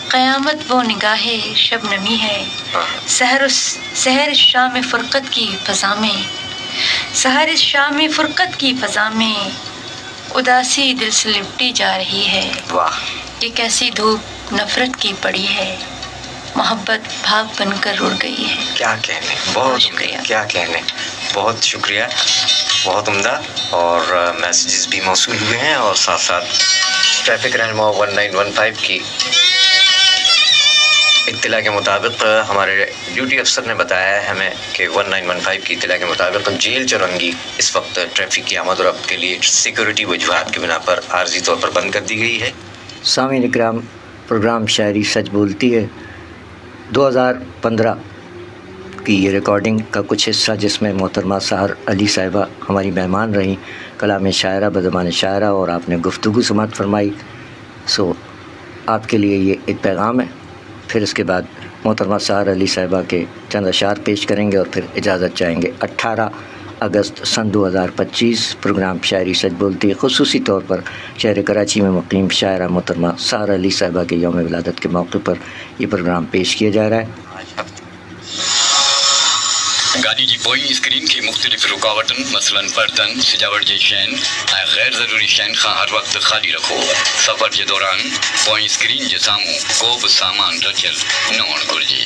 D: قیامت وہ نگاہ شبنمی ہے، سحر اس شام فرقت کی فضا میں، سحر اس شام فرقت کی فضا میں، اداسی دل سے لپٹی جا رہی ہے،
C: واہ،
D: یہ کیسی دھوپ نفرت کی پڑی ہے، محبت بھاپ بن کر اڑ گئی ہے۔
C: کیا کہنے، بہت
D: شکریہ،
C: کیا کہنے، بہت شکریہ، بہت عمدہ۔ اور میسیجز بھی موصول ہوئے ہیں، اور ساتھ ساتھ ٹریفک رہنما 1915 کی اطلاع کے مطابق ہمارے ڈیوٹی افسر نے بتایا ہے ہمیں کہ 1915 کی اطلاع کے مطابق جیل چرنگی اس وقت ٹریفک کی آمد و رفت کے لیے سیکورٹی وجوہات کی بنا پر عارضی طور پر بند کر دی گئی ہے۔
A: سامعین اکرام، پروگرام شاعری سچ بولتی ہے 2015 کی یہ ریکارڈنگ کا کچھ حصہ، جس میں محترمہ سحر علی صاحبہ ہماری مہمان رہیں، کلام شاعرہ بزبان شاعرہ، اور آپ نے گفتگو سماعت فرمائی۔ سو آپ کے لیے یہ ایک پیغام ہے۔ پھر اس کے بعد محترمہ سحر علی صاحبہ کے چند اشعار پیش کریں گے اور پھر اجازت چاہیں گے۔ 18 اگست سن 2025 پروگرام شاعری سچ بولتی ہے خصوصی طور پر شہر کراچی میں مقیم شاعرہ محترمہ سحر علی صاحبہ کے یوم ولادت کے موقع پر یہ پروگرام پیش کیا جا رہا ہے۔
E: گاڑی کی پوئیں اسکرین کی مختلف رکاوٹن مثلاً پردن سجاوٹ جی شین غیر ضروری شین خاں ہر وقت خالی رکھو۔ سفر کے دوران پوئیں اسکرین کے ساموں کو بھی سامان رکھل نہ ہوڑ گھرجے۔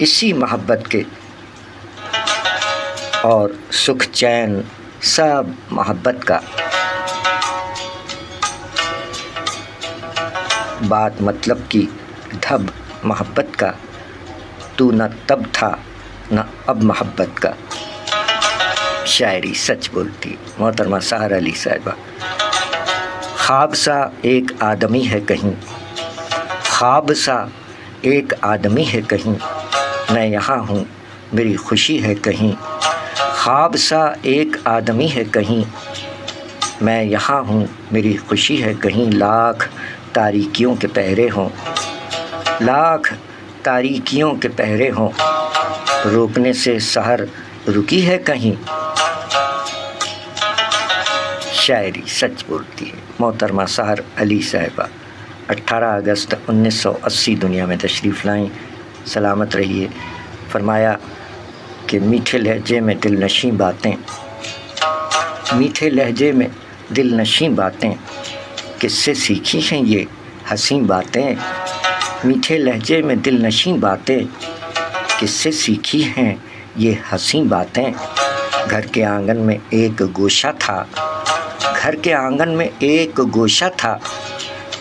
A: اسی محبت کے اور سکھ چین سب محبت کا، بات مطلب کی دھب محبت کا، تو نہ تب تھا نہ اب محبت کا۔ شاعری سچ بولتی محترمہ سحر علی صاحبہ۔ خواب سا ایک آدمی ہے کہیں، خواب سا ایک آدمی ہے کہیں، میں یہاں ہوں میری خوشی ہے کہیں۔ خواب سا ایک آدمی ہے کہیں، میں یہاں ہوں میری خوشی ہے کہیں۔ لاکھ تاریکیوں کے پہرے ہوں، لاکھ تاریکیوں کے پہرے ہوں، روکنے سے سحر رکی ہے کہیں۔ شاعری سچ بولتی ہے محترمہ سحر علی صاحبہ۔ 18 اگست 1980 دنیا میں تشریف لائیں، سلامت رہیے۔ فرمایا کہ میٹھے لہجے میں دل نشیں باتیں، میٹھے لہجے میں دل نشیں باتیں، کس سے سیکھی ہیں یہ حسین باتیں۔ میٹھے لہجے میں دل نشیں باتیں، کس سے سیکھی ہیں یہ حسین باتیں۔ گھر کے آنگن میں ایک گوشہ تھا، گھر کے آنگن میں ایک گوشہ تھا،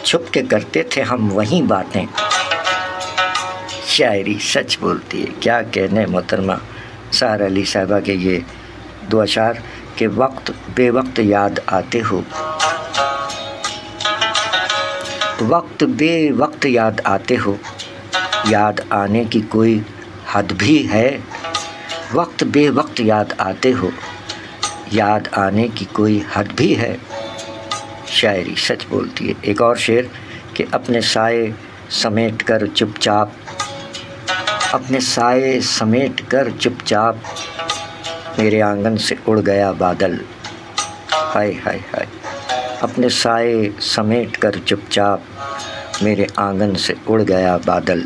A: چھپ کے کرتے تھے ہم وہیں باتیں۔ شاعری سچ بولتی ہے، کیا کہنے محترمہ سحر علی صاحبہ کے یہ دو اشعار کہ وقت بے وقت یاد آتے ہو، وقت بے وقت یاد آتے ہو، یاد آنے کی کوئی حد بھی ہے، وقت بے وقت یاد آتے ہو، یاد آنے کی کوئی حد بھی ہے۔ شاعری سچ بولتی ہے۔ ایک اور شعر کہ اپنے سائے سمیٹ کر چپ چاپ، اپنے سائے سمیٹ کر چپ چاپ، میرے آنگن سے اڑ گیا بادل۔ ہائے ہائے ہائے، اپنے سائے سمیٹ کر چپ چاپ، میرے آنگن سے اڑ گیا بادل۔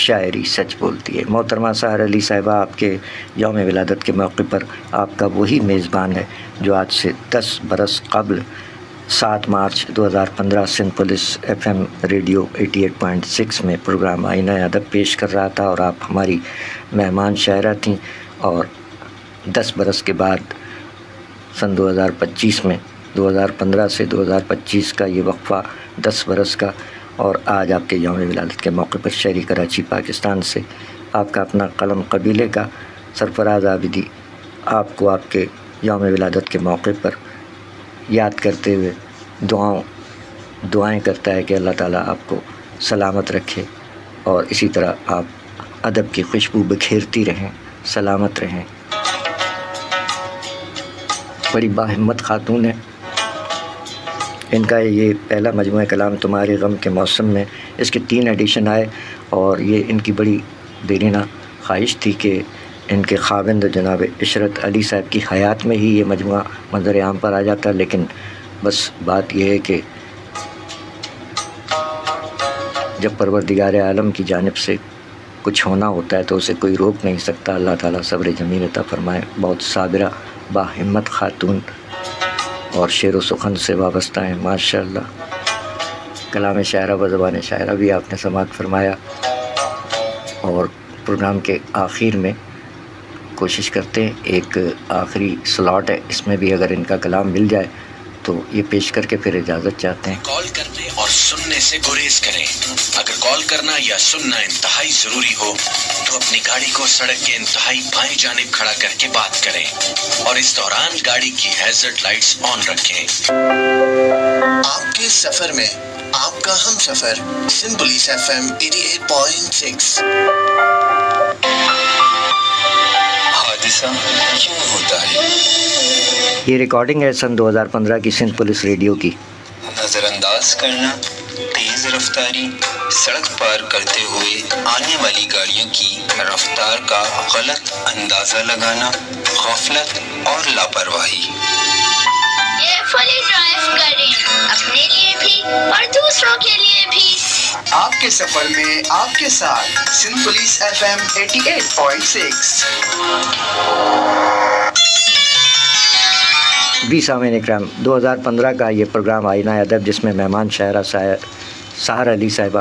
A: شاعری سچ بولتی ہے۔ محترمہ سحر علی صاحبہ، آپ کے یوم ولادت کے موقع پر آپ کا وہی میزبان ہے جو آج سے 10 برس قبل 7 March 2015 Sindh police FM radio 88.6 میں پروگرام آئینہ ادب پیش کر رہا تھا، اور آپ ہماری مہمان شاعرہ تھیں۔ اور 10 برس کے بعد سن 2025 میں 2015 سے 2025 کا یہ وقفہ 10 برس کا، اور آج آپ کے یوم ولادت کے موقع پر شہری کراچی پاکستان سے آپ کا اپنا قلم قبیلے کا سرفراز عابدی آپ کو آپ کے یوم ولادت کے موقع پر یاد کرتے ہوئے دعائیں کرتا ہے کہ اللہ تعالیٰ آپ کو سلامت رکھے، اور اسی طرح آپ ادب کی خوشبو بکھیرتی رہیں، سلامت رہیں۔ بڑی باہمت خاتون ہے۔ ان کا یہ پہلا مجموعہ کلام تمہارے غم کے موسم میں، اس کے 3 ایڈیشن آئے، اور یہ ان کی بڑی دیرینہ خواہش تھی کہ ان کے خاوند جناب عشرت علی صاحب کی حیات میں ہی یہ مجموعہ منظر عام پر آ جاتا، لیکن بس بات یہ ہے کہ جب پروردگار عالم کی جانب سے کچھ ہونا ہوتا ہے تو اسے کوئی روک نہیں سکتا۔ اللہ تعالیٰ صبر جمیل عطا فرمائے۔ بہت صابرہ باہمت خاتون اور شعر و سخن سے وابستہ ہیں ماشاءاللہ۔ کلام شاعرہ و زبان شاعرہ بھی آپ نے سماعت فرمایا، اور پروگرام کے آخر میں کوشش کرتے ہیں ایک آخری سلاٹ ہے، اس میں بھی اگر ان کا کلام مل جائے تو یہ پیش کر کے پھر اجازت چاہتے ہیں۔
F: کال کرنے اور سننے سے گریز کریں۔ اگر کال کرنا یا سننا انتہائی ضروری ہو تو اپنی گاڑی کو سڑک کے انتہائی بائیں جانب کھڑا کر کے بات کریں، اور اس دوران گاڑی کی ہیزرڈ لائٹس آن رکھیں۔
B: آپ کے سفر میں آپ کا ہم سفر سندھ پولیس FM 88.6۔
F: حادثہ کیوں ہوتا ہے؟
A: یہ ریکارڈنگ ہے سن 2015 کی سندھ پولیس ریڈیو کی۔
G: نظر انداز کرنا، تیز رفتاری، سڑک پار کرتے ہوئے آنے والی گاڑیوں کی رفتار کا غلط اندازہ لگانا، غفلت اور لاپرواہی۔
H: کیئرفلی ڈرائیو کریں، اپنے لیے بھی اور دوسروں کے لیے بھی۔
B: آپ کے سفر میں آپ کے ساتھ سندھ پولیس FM 88.6۔
A: بھی سامعین اکرام، 2015 کا یہ پروگرام آئینہ ادب، جس میں مہمان شاعرہ سحر علی صاحبہ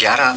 C: 11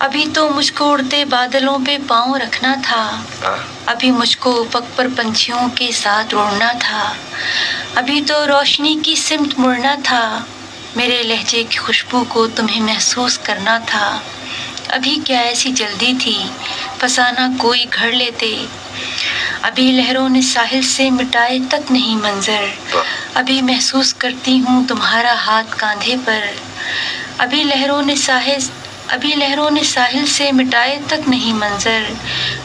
D: ابھی تو مجھ کو اڑتے بادلوں پہ پاؤں رکھنا تھا، ابھی مجھ کو افق پر پنچھیوں کے ساتھ اڑنا تھا، ابھی تو روشنی کی سمت مڑنا تھا، میرے لہجے کی خوشبو کو تمہیں محسوس کرنا تھا، ابھی کیا ایسی جلدی تھی فسانہ کوئی گھڑ لیتے، ابھی لہروں نے ساحل سے مٹائے تک نہیں منظر، ابھی محسوس کرتی ہوں تمہارا ہاتھ کاندھے پر، ابھی لہروں نے ساحل سے مٹائے تک نہیں منظر،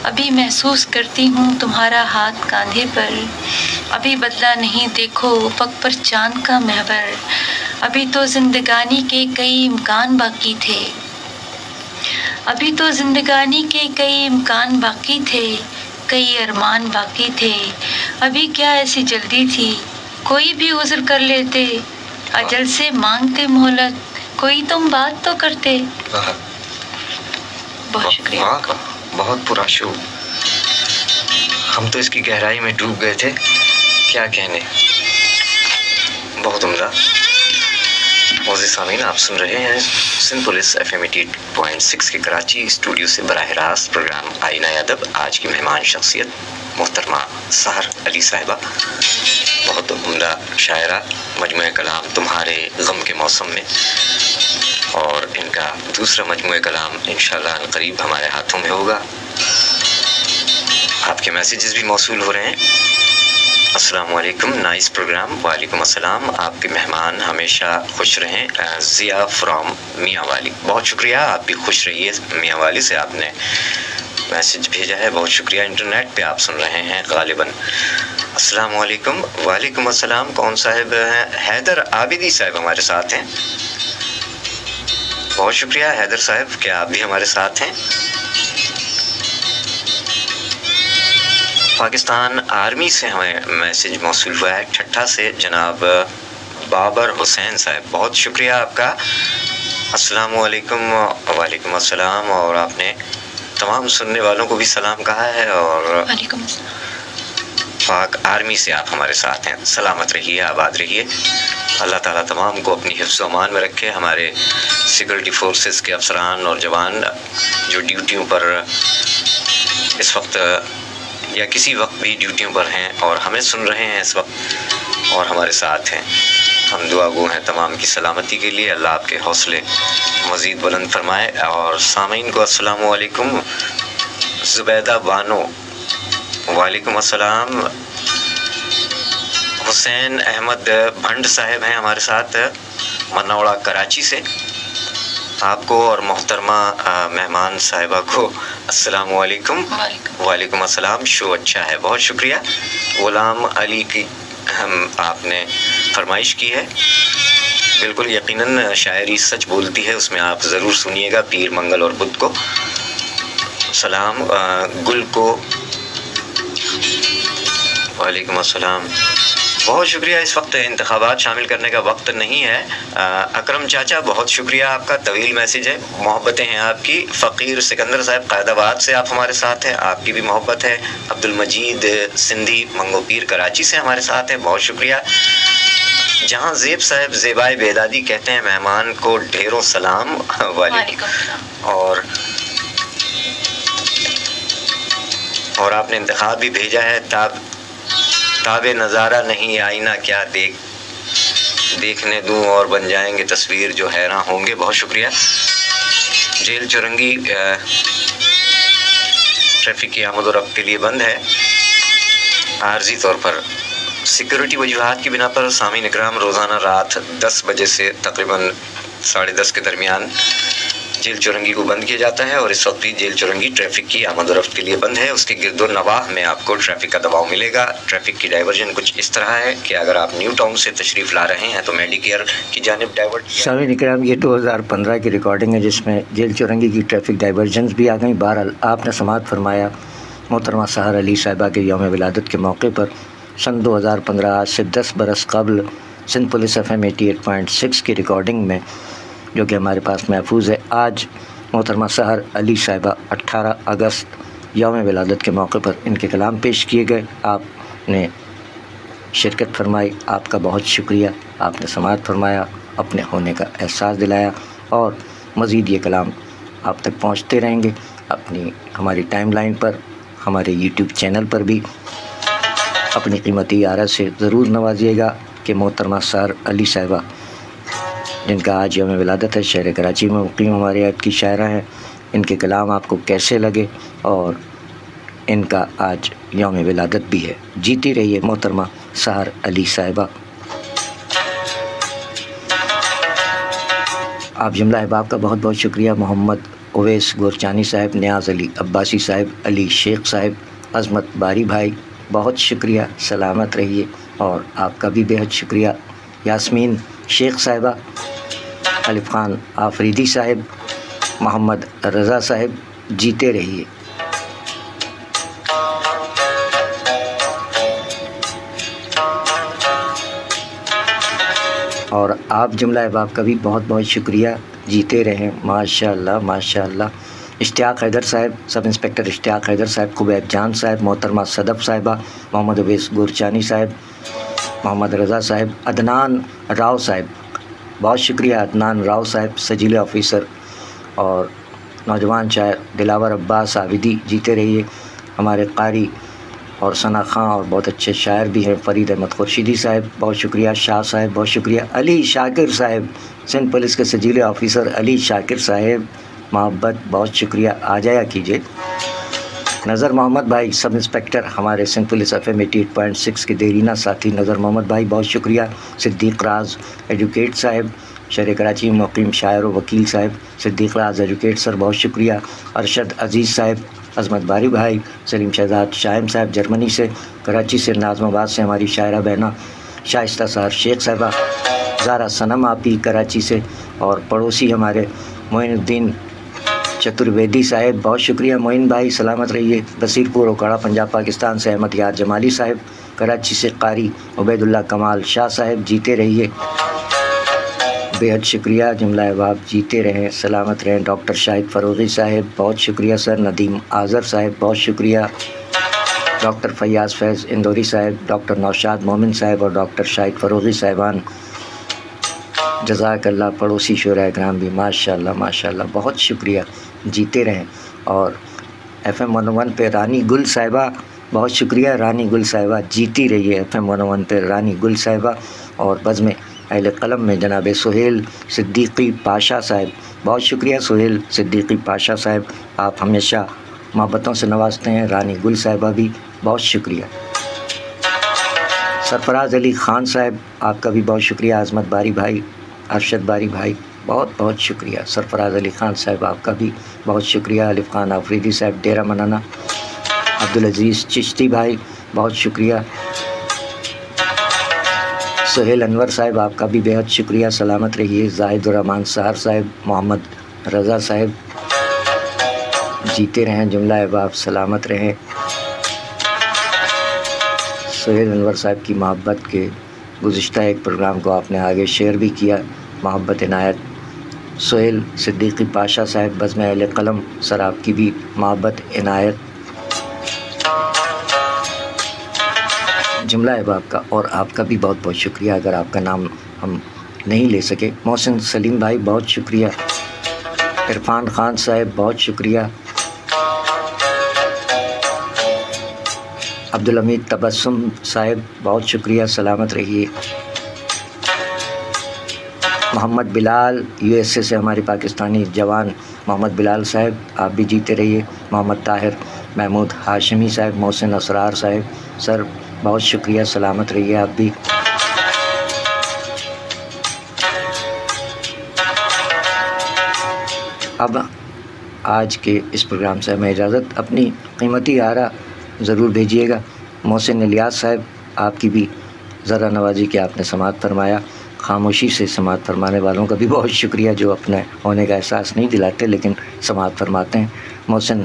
D: ابھی محسوس کرتی ہوں تمہارا ہاتھ کاندھے پر، ابھی بدلا نہیں دیکھو افق پر چاند کا محور، ابھی تو زندگانی کے کئی امکان باقی تھے، ابھی تو زندگانی کے کئی امکان باقی تھے، کئی ارمان باقی تھے، ابھی کیا ایسی جلدی تھی کوئی بھی عذر کر لیتے، اجل سے مانگتے مہلت کوئی تم بات تو کرتے۔ بہت شکریہ۔
C: بہت پورا شو، ہم تو اس کی گہرائی میں ڈوب گئے تھے، کیا کہنے، بہت عمدہ۔ معزز سامعین، آپ سن رہے ہیں سندھ پولیس FM 88.6 کے کراچی اسٹوڈیو سے براہ راست پروگرام آئینہ ادب۔ آج کی مہمان شخصیت محترمہ سحر علی صاحبہ، بہت عمدہ شاعرہ، مجموعہ کلام تمہارے غم کے موسم میں، اور ان کا دوسرا مجموعہ کلام انشاءاللہ قریب ہمارے ہاتھوں میں ہوگا۔ آپ کے میسیجز بھی موصول ہو رہے ہیں۔ السلام علیکم، نائس پروگرام۔ وعلیکم السلام، آپ کے مہمان ہمیشہ خوش رہیں۔ ضیاء فرام میاں والی، بہت شکریہ، آپ بھی خوش رہیے۔ میاں والی سے آپ نے میسیج بھیجا ہے، بہت شکریہ۔ انٹرنیٹ پہ آپ سن رہے ہیں غالباً۔ السلام علیکم۔ وعلیکم السلام، کون صاحب ہیں؟ حیدر عابدی صاحب ہمارے ساتھ ہیں، بہت شکریہ حیدر صاحب، کیا آپ بھی ہمارے ساتھ ہیں؟ پاکستان آرمی سے ہمیں میسیج موصول ہوا ہے ٹھٹھا سے، جناب بابر حسین صاحب، بہت شکریہ آپ کا۔ السلام علیکم۔ وعلیکم السلام، اور آپ نے تمام سننے والوں کو بھی سلام کہا ہے، اور
D: وعلیکم السلام۔
C: پاک آرمی سے آپ ہمارے ساتھ ہیں، سلامت رہیے، آباد رہیے، اللہ تعالیٰ تمام کو اپنی حفظ و امان میں رکھے۔ ہمارے سیکورٹی فورسز کے افسران اور جوان جو ڈیوٹیوں پر اس وقت یا کسی وقت بھی ڈیوٹیوں پر ہیں اور ہمیں سن رہے ہیں اس وقت اور ہمارے ساتھ ہیں، ہم دعا گو ہیں تمام کی سلامتی کے لیے، اللہ آپ کے حوصلے مزید بلند فرمائے۔ اور سامعین کو السلام علیکم۔ زبیدہ بانو، وعلیکم السلام۔ حسین احمد بھنڈ صاحب ہیں ہمارے ساتھ منوڑا کراچی سے، آپ کو اور محترمہ مہمان صاحبہ کو السلام علیکم۔ وعلیکم السلام، شو اچھا ہے، بہت شکریہ۔ غلام علی کی آپ نے فرمائش کی ہے، بالکل یقیناً شاعری سچ بولتی ہے، اس میں آپ ضرور سنیے گا، پیر منگل اور بدھ کو سلام۔ گل کو وعلیکم السلام، بہت شکریہ۔ اس وقت انتخابات شامل کرنے کا وقت نہیں ہے۔ اکرم چاچا، بہت شکریہ آپ کا، طویل میسیج ہے، محبتیں ہیں آپ کی۔ فقیر سکندر صاحب قائد آباد سے آپ ہمارے ساتھ ہیں، آپ کی بھی محبت ہے۔ عبد المجید سندھی منگو پیر کراچی سے ہمارے ساتھ ہیں، بہت شکریہ۔ جہاں زیب صاحب زیبائے بیدادی کہتے ہیں مہمان کو ڈھیروں سلام۔ وعلیکم السلام۔ اور آپ نے انتخاب بھی بھیجا ہے، تاب نظارہ نہیں آئینہ کیا دیکھنے دوں اور بن جائیں گے تصویر جو حیراں ہوں گے، بہت شکریہ۔ جیل چورنگی ٹریفک کی آمد و رفت کے لیے بند ہے عارضی طور پر، سیکورٹی وجوہات کی بنا پر سامعین اکرام روزانہ رات 10 بجے سے تقریباً 10:30 کے درمیان جیل چورنگی کو بند کیا جاتا ہے، اور اس وقت بھی جیل چورنگی ٹریفک کی آمد و رفت کے لیے بند ہے۔ اس کے گرد و نواح میں آپ کو ٹریفک کا دباؤ ملے گا۔ ٹریفک کی ڈائیورژن کچھ اس طرح ہے کہ اگر آپ نیو ٹاؤن سے تشریف لا رہے ہیں تو میڈی کیئر کی جانب ڈائیورٹ۔
A: سامعین اکرام، یہ 2015 کی ریکارڈنگ ہے جس میں جیل چورنگی کی ٹریفک ڈائیورژنز بھی آ گئیں۔ بہرحال آپ نے سماعت فرمایا محترمہ سحر علی صاحبہ کے یوم ولادت کے موقع پر سن 2015 آج سے 10 برس قبل سندھ پولیس FM 88.6 کی ریکارڈنگ میں جو کہ ہمارے پاس محفوظ ہے، آج محترمہ سحر علی صاحبہ 18 اگست یوم ولادت کے موقع پر ان کے کلام پیش کیے گئے، آپ نے شرکت فرمائی، آپ کا بہت شکریہ۔ آپ نے سماعت فرمایا، اپنے ہونے کا احساس دلایا، اور مزید یہ کلام آپ تک پہنچتے رہیں گے اپنی ہماری ٹائم لائن پر، ہمارے یوٹیوب چینل پر بھی اپنی قیمتی آرا سے ضرور نوازیے گا کہ محترمہ سحر علی صاحبہ جن کا آج یوم ولادت ہے، شہر کراچی میں مقیم ہمارے ایپ کی شاعرہ ہیں، ان کے کلام آپ کو کیسے لگے، اور ان کا آج یوم ولادت بھی ہے۔ جیتی رہیے محترمہ سحر علی صاحبہ۔ آپ جملہ احباب کا بہت بہت شکریہ، محمد اویس گورچانی صاحب، نیاز علی عباسی صاحب، علی شیخ صاحب، عظمت باری بھائی، بہت شکریہ، سلامت رہیے۔ اور آپ کا بھی بہت شکریہ، یاسمین شیخ صاحبہ، الف خان آفریدی صاحب، محمد رضا صاحب، جیتے رہیے۔ اور آپ جملہ احباب کا بھی بہت بہت شکریہ، جیتے رہیں، ماشاء اللہ ماشاء اللہ۔ اشتیاق حیدر صاحب، سب انسپکٹر اشتیاق حیدر صاحب، خبیب جان صاحب، محترمہ صدف صاحبہ، محمد اویس گورچانی صاحب، محمد رضا صاحب، عدنان راؤ صاحب، بہت شکریہ عدنان راؤ صاحب، سجیلے آفیسر، اور نوجوان شاعر دلاور عباس عابدی، جیتے رہیے۔ ہمارے قاری اور ثنا خاں اور بہت اچھے شاعر بھی ہیں، فرید احمد خورشیدی صاحب، بہت شکریہ، شاہ صاحب بہت شکریہ، علی شاکر صاحب، سندھ پولیس کے سجیلے آفیسر علی شاکر صاحب، محبت، بہت شکریہ، آ جایا کیجیے۔ نظر محمد بھائی، سب انسپکٹر ہمارے سندھ پولیس FM 88.6 کے دیرینہ ساتھی نظر محمد بھائی، بہت شکریہ۔ صدیق راز ایجوکیٹ صاحب، شہر کراچی میں مقیم شاعر و وکیل صاحب، صدیق راز ایجوکیٹ سر، بہت شکریہ۔ ارشد عزیز صاحب، عظمت باری بھائی، سلیم شہزاد شائم صاحب جرمنی سے، کراچی سے، ناظم آباد سے ہماری شاعرہ بہنہ شائستہ سحر شیخ صاحبہ، زارا صنم آپی کراچی سے، اور پڑوسی ہمارے معین الدین چترویدی صاحب، بہت شکریہ معین بھائی، سلامت رہیے۔ بصیر پور اوکاڑا پنجاب پاکستان سے احمد یار جمالی صاحب، کراچی سے قاری عبید اللہ کمال شاہ صاحب، جیتے رہیے، بہت شکریہ، جملہ احباب جیتے رہیں، سلامت رہیں۔ ڈاکٹر شاہد فروغی صاحب، بہت شکریہ سر۔ ندیم آذر صاحب، بہت شکریہ۔ ڈاکٹر فیاض فیض اندوری صاحب، ڈاکٹر نوشاد مومن صاحب اور ڈاکٹر شاہد فروغی صاحبان، جزاک اللہ۔ پڑوسی شعراء کرام بھی ماشاء اللہ ماشاء اللہ، بہت شکریہ، جیتے رہیں۔ اور FM 101 پہ رانی گل صاحبہ، بہت شکریہ رانی گل صاحبہ، جیتی رہیے FM 101 پہ رانی گل صاحبہ۔ اور بزم اہل قلم میں جناب سہیل صدیقی پاشا صاحب، بہت شکریہ سہیل صدیقی پاشا صاحب، آپ ہمیشہ محبتوں سے نوازتے ہیں۔ رانی گل صاحبہ بھی بہت شکریہ۔ سرفراز علی خان صاحب، آپ کا بھی بہت شکریہ۔ عظمت باری بھائی، ارشد باری بھائی، بہت بہت شکریہ۔ سرفراز علی خان صاحب، آپ کا بھی بہت شکریہ۔ الف خان آفریدی صاحب، ڈیرہ منانا۔ عبدالعزیز چشتی بھائی، بہت شکریہ۔ سہیل انور صاحب، آپ کا بھی بہت شکریہ، سلامت رہیے۔ زاہد الرحمان سحر صاحب، محمد رضا صاحب، جیتے رہیں، جملہ احباب سلامت رہیں۔ سہیل انور صاحب کی محبت کے گزشتہ ایک پروگرام کو آپ نے آگے شیئر بھی کیا، محبت عنایت۔ سہیل صدیقی پاشا صاحب، بزم اہل قلم، سر آپ کی بھی محبت عنایت، جملہ احباب کا، اور آپ کا بھی بہت بہت شکریہ۔ اگر آپ کا نام ہم نہیں لے سکے، محسن سلیم بھائی، بہت شکریہ۔ عرفان خان صاحب، بہت شکریہ۔ عبدالحمید تبسم صاحب، بہت شکریہ، سلامت رہیے۔ محمد بلال USA سے ہمارے پاکستانی جوان محمد بلال صاحب، آپ بھی جیتے رہیے۔ محمد طاہر محمود ہاشمی صاحب، محسن اسرار صاحب، سر بہت شکریہ، سلامت رہیے آپ بھی۔ اب آج کے اس پروگرام سے ہمیں اجازت، اپنی قیمتی آرا ضرور بھیجیے گا۔ محسن الیاس صاحب، آپ کی بھی ذرا نوازی کہ آپ نے سماعت فرمایا۔ خاموشی سے سماعت فرمانے والوں کا بھی بہت شکریہ، جو اپنے ہونے کا احساس نہیں دلاتے لیکن سماعت فرماتے ہیں۔ محسن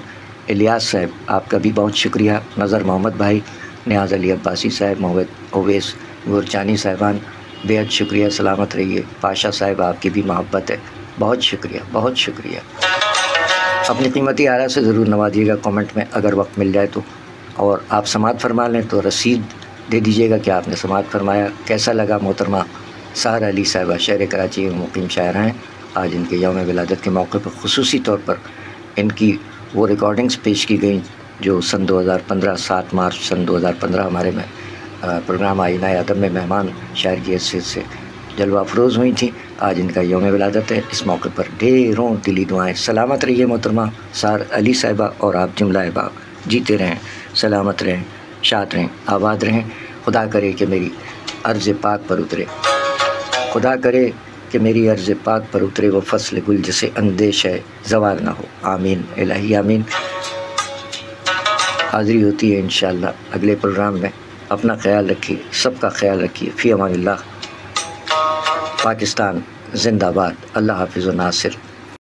A: الیاس صاحب، آپ کا بھی بہت شکریہ۔ نظر محمد بھائی، نیاز علی عباسی صاحب، محمد اویس گورچانی صاحبان، بہت شکریہ، سلامت رہیے۔ پاشا صاحب، آپ کی بھی محبت ہے، بہت شکریہ بہت شکریہ۔ اپنی قیمتی آرا سے ضرور نوازیے گا کامنٹ میں اگر وقت مل جائے تو، اور آپ سماعت فرما لیں تو رسید دے دیجیے گا کہ آپ نے سماعت فرمایا۔ کیسا لگا محترمہ سحر علی صاحبہ، شہر کراچی میں مقیم شاعرہ ہیں، آج ان کے یوم ولادت کے موقع پر خصوصی طور پر ان کی وہ ریکارڈنگز پیش کی گئیں جو سن 2015 7 مارچ سن 2015 ہمارے میں پروگرام آئینہ ادب میں مہمان شاعر کی حیثیت سے جلوہ افروز ہوئی تھیں. آج ان کا یوم ولادت ہے. اس موقع پر ڈھیروں دلی دعائیں. سلامت رہیے محترمہ سار علی صاحبہ اور آپ جملہ احباب، جیتے رہیں، سلامت رہیں، شاد رہیں، آباد رہیں. خدا کرے کہ میری عرض پاک پر اترے، خدا کرے کہ میری عرض پاک پر اترے وہ فصل گل جسے اندیش ہے زوال نہ ہو. آمین الہی آمین. حاضری ہوتی ہے انشاءاللہ اگلے پروگرام میں. اپنا خیال رکھیے، سب کا خیال رکھیے. فی امان اللہ. پاکستان زندہ باد. اللہ حافظ و ناصر.